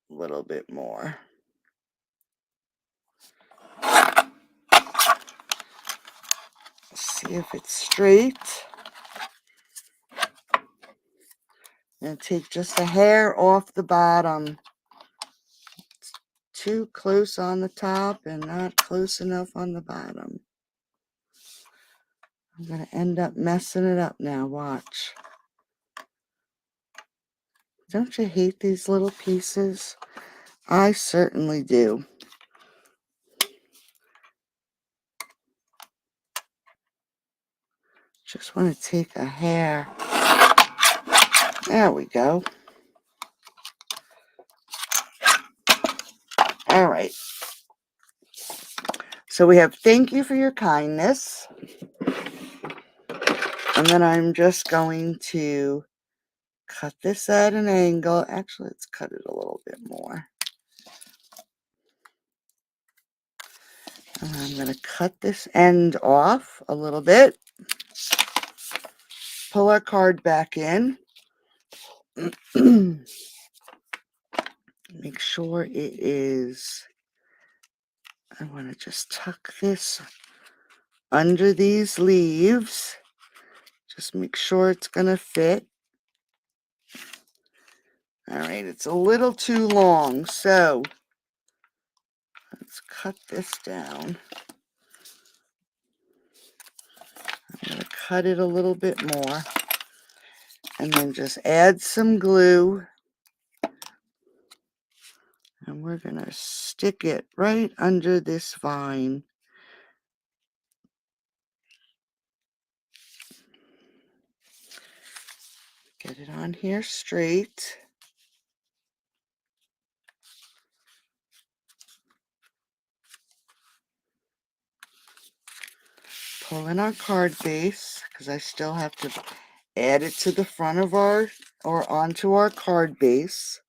[SPEAKER 1] a little bit more. See if it's straight. And take just a hair off the bottom. It's too close on the top and not close enough on the bottom. I'm going to end up messing it up now. Watch. Don't you hate these little pieces? I certainly do. Just want to take a hair. There we go. All right. So we have thank you for your kindness. And then I'm just going to cut this at an angle. Actually, let's cut it a little bit more. And I'm going to cut this end off a little bit. Pull our card back in. Make sure it is. I want to just tuck this under these leaves. Just make sure it's going to fit. All right, it's a little too long, so let's cut this down. I'm going to cut it a little bit more and then just add some glue. And we're going to stick it right under this vine. Get it on here straight. Pull in our card base because I still have to add it to the front of our, or onto our card base.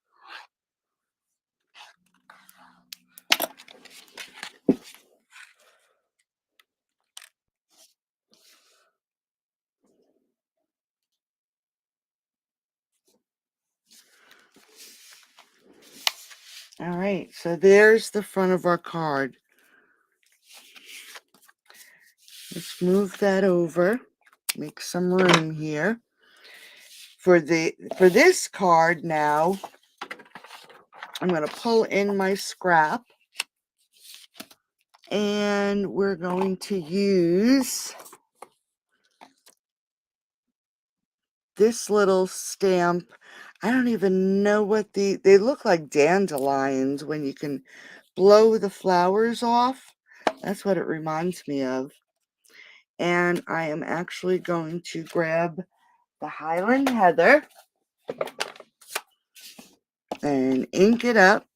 [SPEAKER 1] All right, so there's the front of our card. Let's move that over. Make some room here. For this card now, I'm going to pull in my scrap. And we're going to use this little stamp. I don't even know what they look like dandelions when you can blow the flowers off. That's what it reminds me of. And I am actually going to grab the Highland Heather and ink it up.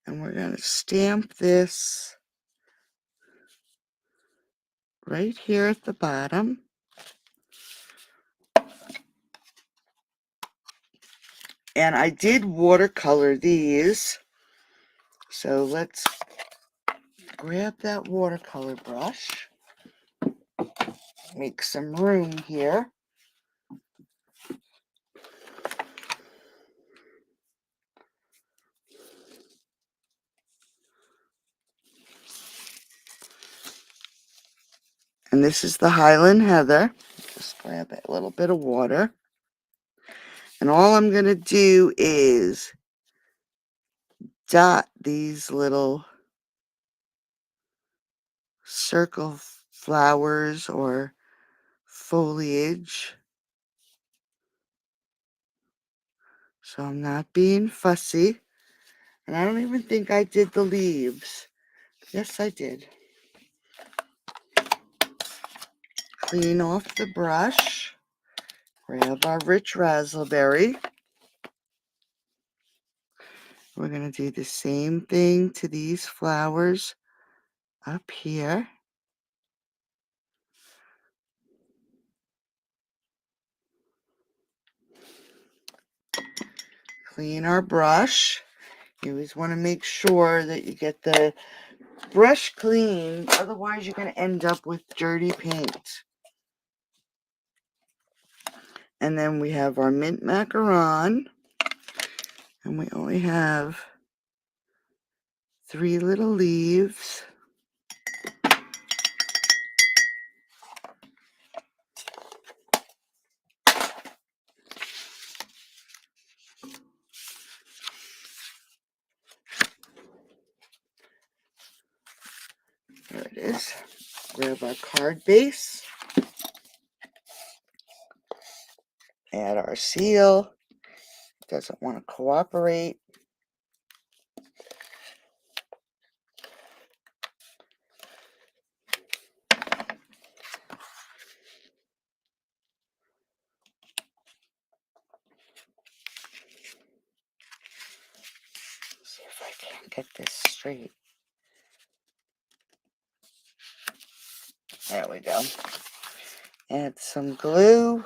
[SPEAKER 1] And we're going to stamp this right here at the bottom. And I did watercolor these. So let's grab that watercolor brush. Make some room here. And this is the Highland Heather. Just grab a little bit of water. And all I'm going to do is dot these little circle flowers or foliage. So I'm not being fussy. And I don't even think I did the leaves. Yes, I did. Clean off the brush. Grab our rich raspberry. We're going to do the same thing to these flowers up here. Clean our brush. You always want to make sure that you get the brush clean, otherwise you're going to end up with dirty paint. And then we have our mint macaron, and we only have 3 little leaves. There it is. Grab our card base. Add our seal. Doesn't want to cooperate. See if I can get this straight. There we go. Add some glue.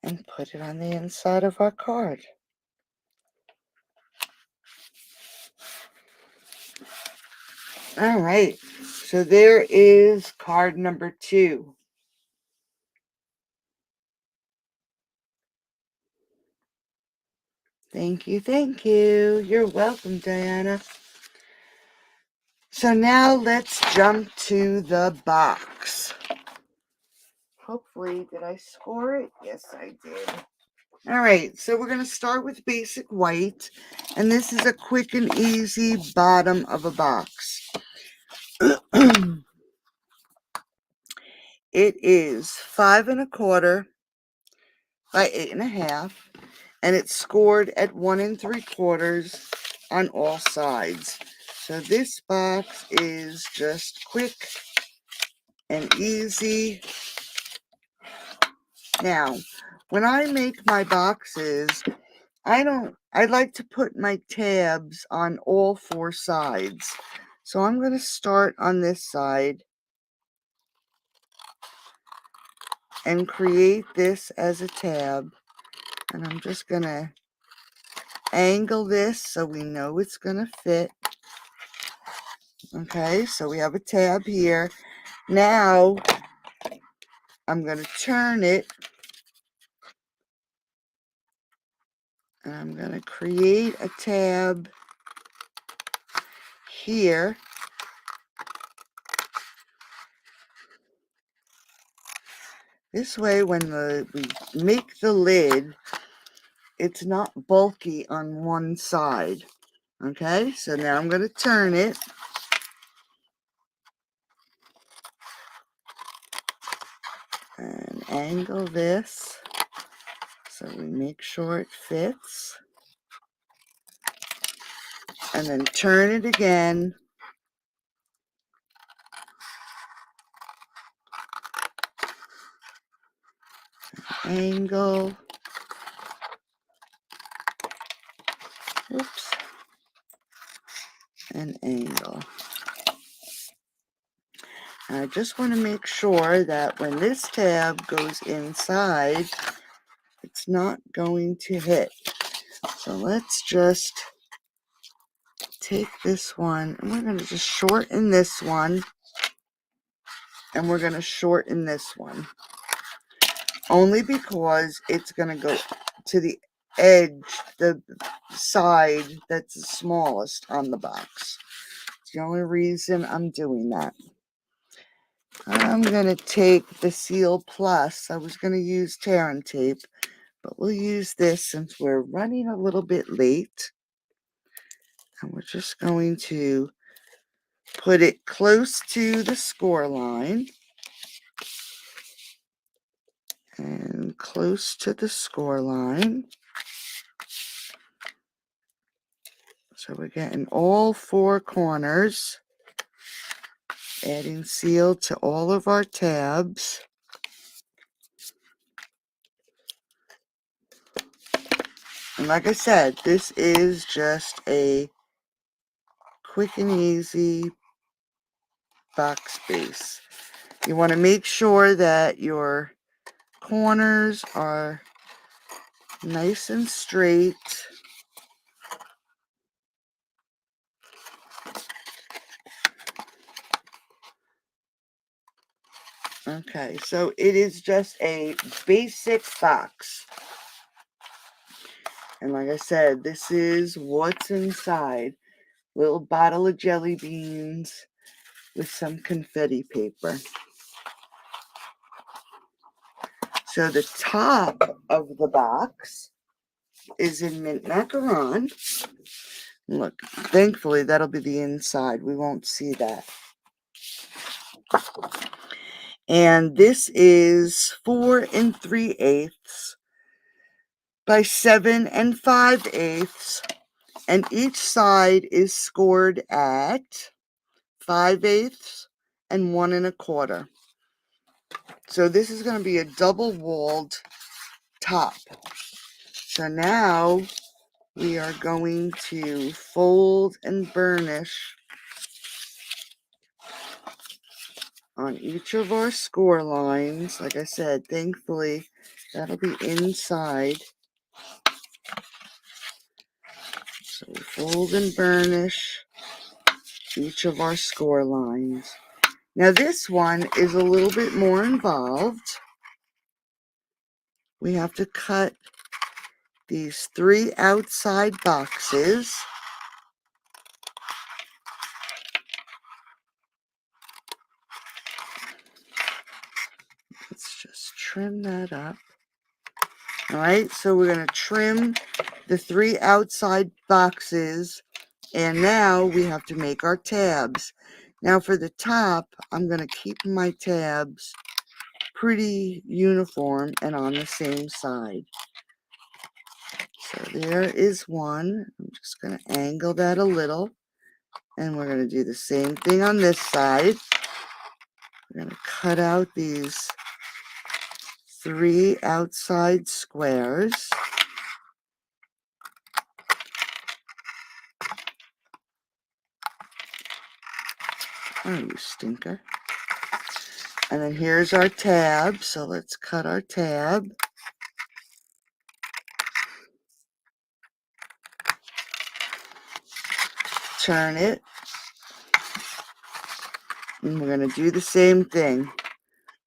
[SPEAKER 1] And put it on the inside of our card. All right, so there is card number 2. Thank you, thank you. You're welcome, Diana. So now let's jump to the box. Hopefully, did I score it? Yes, I did. All right, so we're going to start with basic white, and this is a quick and easy bottom of a box. It is 5 1/4 by 8 1/2, and it's scored at 1 3/4 on all sides. So this box is just quick and easy. Now, when I make my boxes, I like to put my tabs on all 4 sides. So I'm going to start on this side and create this as a tab. And I'm just going to angle this so we know it's going to fit. Okay, so we have a tab here. Now I'm going to turn it, and I'm going to create a tab here. This way, when we make the lid, it's not bulky on one side. Okay, so now I'm going to turn it. And angle this so we make sure it fits. And then turn it again. Angle. Oops. And angle. And I just want to make sure that when this tab goes inside, it's not going to hit. So let's just take this one, and we're going to just shorten this one, and we're going to shorten this one. Only because it's going to go to the edge, the side that's the smallest on the box. It's the only reason I'm doing that. I'm going to take the Seal Plus. I was going to use tear and tape, but we'll use this since we're running a little bit late. And we're just going to put it close to the score line. And close to the score line. So we're getting all four corners. Adding seal to all of our tabs. And like I said, this is just a quick and easy box base. You want to make sure that your corners are nice and straight. Okay, so it is just a basic box. And like I said, this is what's inside. Little bottle of jelly beans with some confetti paper. So the top of the box is in mint macaron. Look, thankfully that'll be the inside. We won't see that. And this is 4 3/8 by 7 5/8, and each side is scored at 5/8 and 1 1/4. So this is going to be a double-walled top. So now we are going to fold and burnish on each of our score lines. Like I said, thankfully that'll be inside. So we fold and burnish each of our score lines. Now this one is a little bit more involved. We have to cut these 3 outside boxes. Let's just trim that up. All right, so we're going to trim the 3 outside boxes, and now we have to make our tabs. Now for the top, I'm going to keep my tabs pretty uniform and on the same side. So there is one. I'm just going to angle that a little, and we're going to do the same thing on this side. We're going to cut out these 3 outside squares. Oh, you stinker. And then here's our tab. So let's cut our tab. Turn it. And we're going to do the same thing.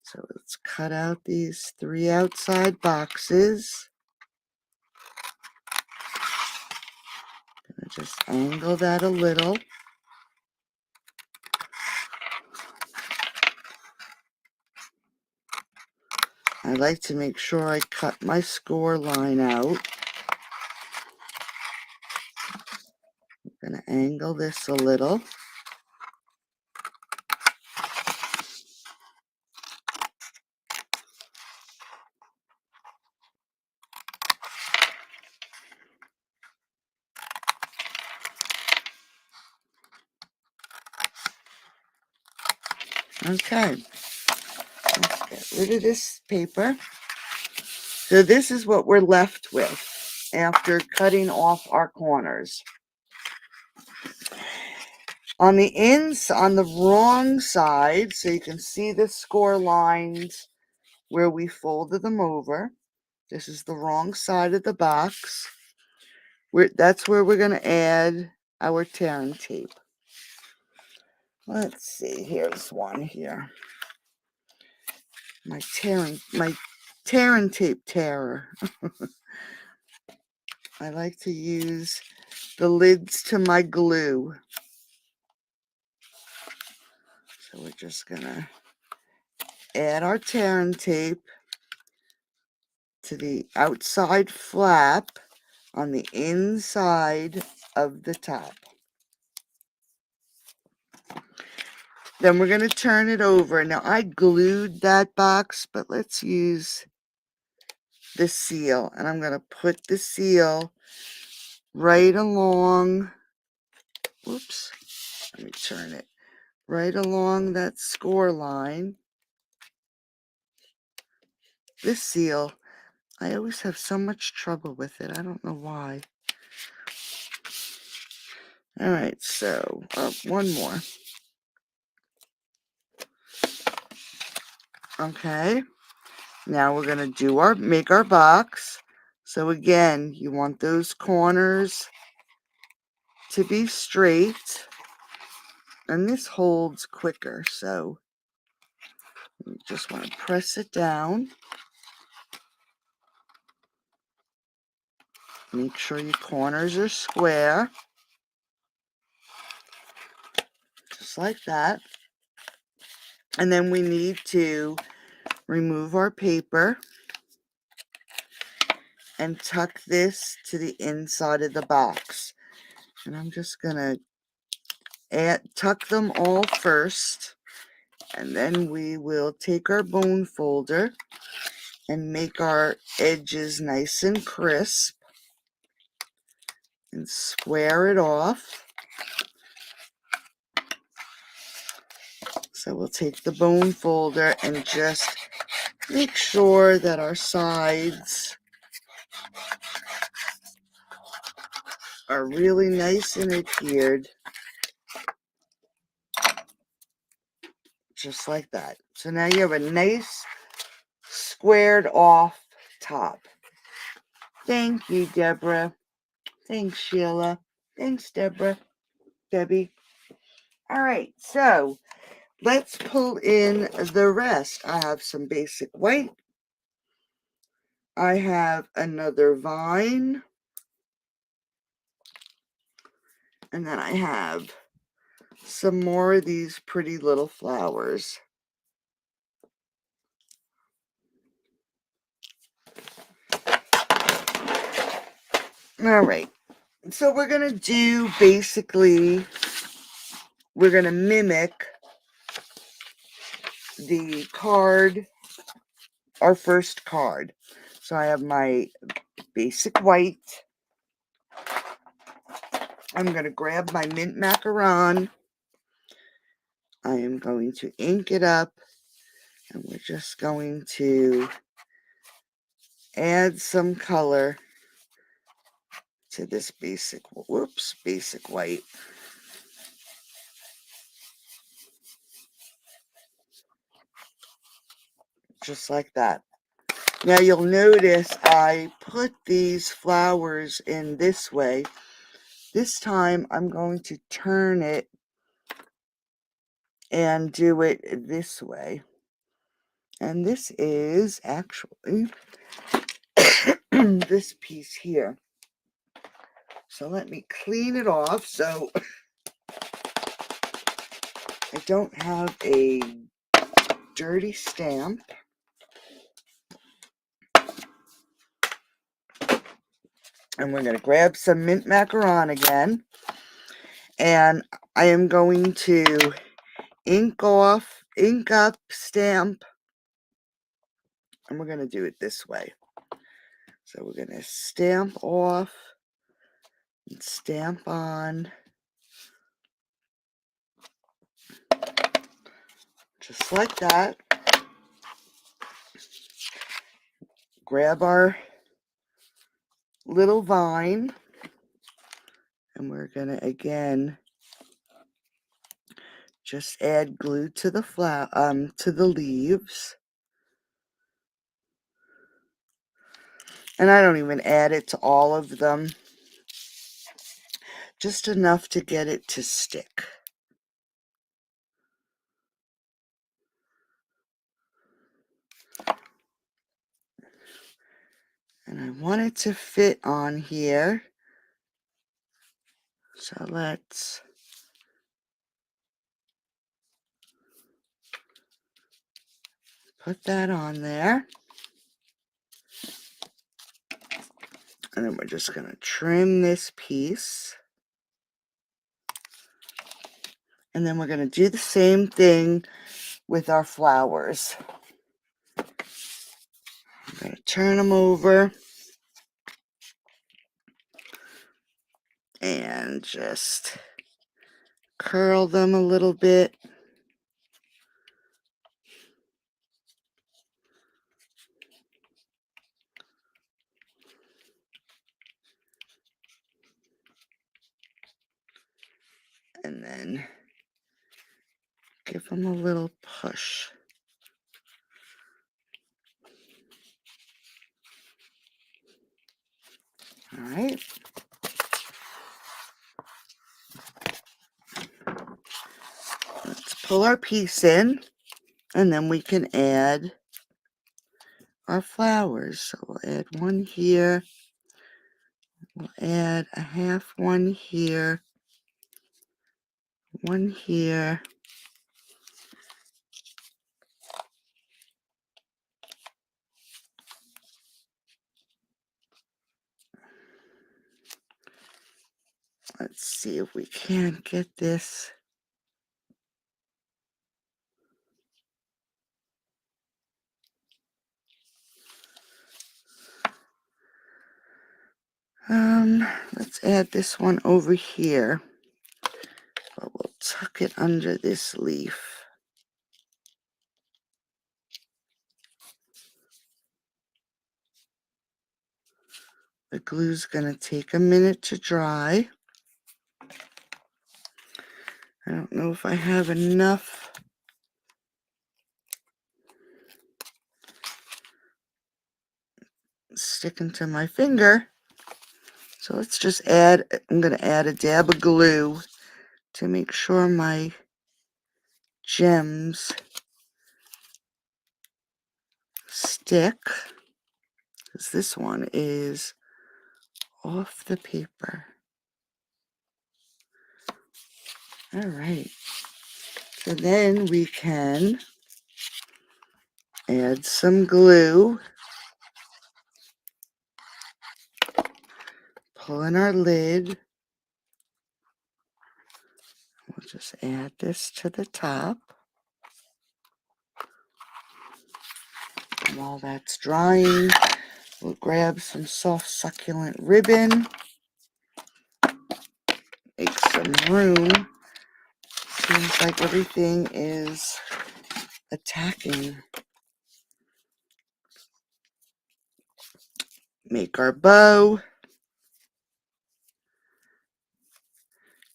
[SPEAKER 1] So let's cut out these 3 outside boxes. Just angle that a little. I like to make sure I cut my score line out. I'm going to angle this a little. Okay, let's get rid of this paper. So this is what we're left with after cutting off our corners. On the wrong side, so you can see the score lines where we folded them over. This is the wrong side of the box. That's where we're going to add our tear and tape. Let's see, here's one here. My tear and tape terror. I like to use the lids to my glue. So we're just gonna add our tearing tape to the outside flap on the inside of the top. Then we're going to turn it over. Now I glued that box, but let's use the seal. And I'm going to put the seal right along, whoops, let me turn it, right along that score line. This seal, I always have so much trouble with it. I don't know why. All right, so one more. Okay, now we're gonna make our box. So again, you want those corners to be straight, and this holds quicker. So you just want to press it down. Make sure your corners are square, just like that. And then we need to remove our paper and tuck this to the inside of the box. And I'm just gonna tuck them all first, and then we will take our bone folder and make our edges nice and crisp and square it off. So we'll take the bone folder and just make sure that our sides are really nice and adhered, just like that. So now you have a nice squared off top. Thank you, Deborah. Thanks, Sheila. Thanks, Debbie. All right, so let's pull in the rest. I have some basic white. I have another vine. And then I have some more of these pretty little flowers. All right, so we're going to do basically, we're going to mimic the card, our first card. So I have my basic white. I'm going to grab my mint macaron. I am going to ink it up, and we're just going to add some color to this basic white. Just like that. Now you'll notice I put these flowers in this way. This time I'm going to turn it and do it this way. And this is actually this piece here. So let me clean it off so I don't have a dirty stamp. And we're going to grab some mint macaron again. And I am going to ink up, stamp. And we're going to do it this way. So we're going to stamp off and stamp on. Just like that. Grab our little vine. And we're going to, again, just add glue to the to the leaves. And I don't even add it to all of them. Just enough to get it to stick. And I want it to fit on here. So let's put that on there. And then we're just going to trim this piece. And then we're going to do the same thing with our flowers. I'm going to turn them over and just curl them a little bit. And then give them a little push. All right. Let's pull our piece in, and then we can add our flowers. So we'll add one here. We'll add a half one here. One here. Let's see if we can get this. Let's add this one over here. But we'll tuck it under this leaf. The glue's going to take a minute to dry. I don't know if I have enough sticking to my finger. So let's just add, I'm going to add a dab of glue to make sure my gems stick, because this one is off the paper. All right. So then we can add some glue. Pull in our lid. We'll just add this to the top. And while that's drying, we'll grab some soft succulent ribbon. Make some room. Seems like everything is attacking. Make our bow.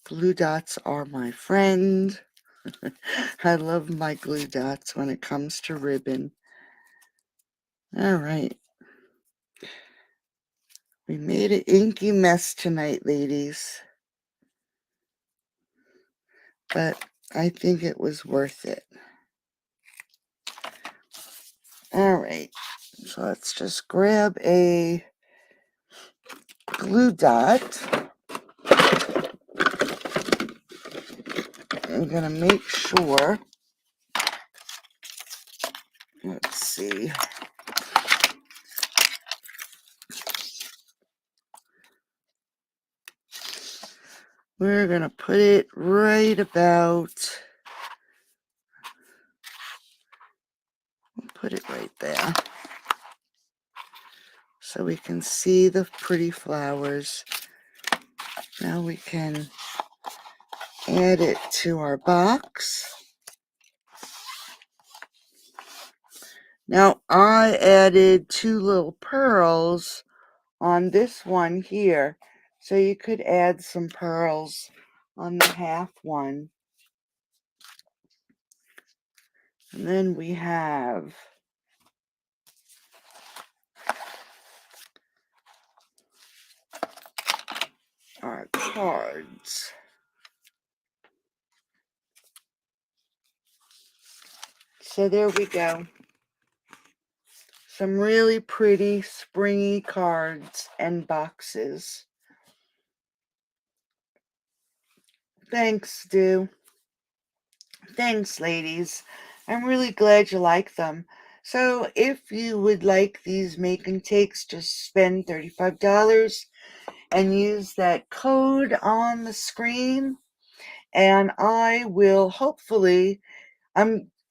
[SPEAKER 1] Glue dots are my friend. I love my glue dots when it comes to ribbon. All right. We made an inky mess tonight, ladies. But I think it was worth it. All right. So let's just grab a glue dot. I'm going to make sure. Let's see. We're going to put it right about, we'll put it right there. So we can see the pretty flowers. Now we can add it to our box. Now I added 2 little pearls on this one here. So you could add some pearls on the half one. And then we have our cards. So there we go. some really pretty springy cards and boxes. Thanks, Stu. Thanks, ladies. I'm really glad you like them. So, if you would like these make and takes, just spend $35 and use that code on the screen, and I will hopefully,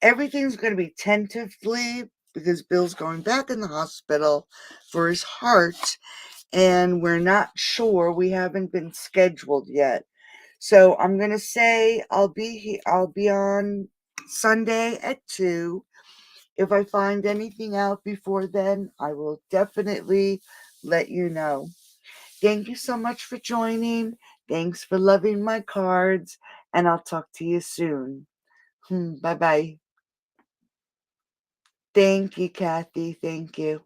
[SPEAKER 1] everything's going to be tentatively because Bill's going back in the hospital for his heart, and we're not sure. We haven't been scheduled yet. So I'm gonna say I'll be on Sunday at 2. If I find anything out before then, I will definitely let you know. Thank you so much for joining. Thanks for loving my cards, and I'll talk to you soon. Bye bye. Thank you, Kathy. Thank you.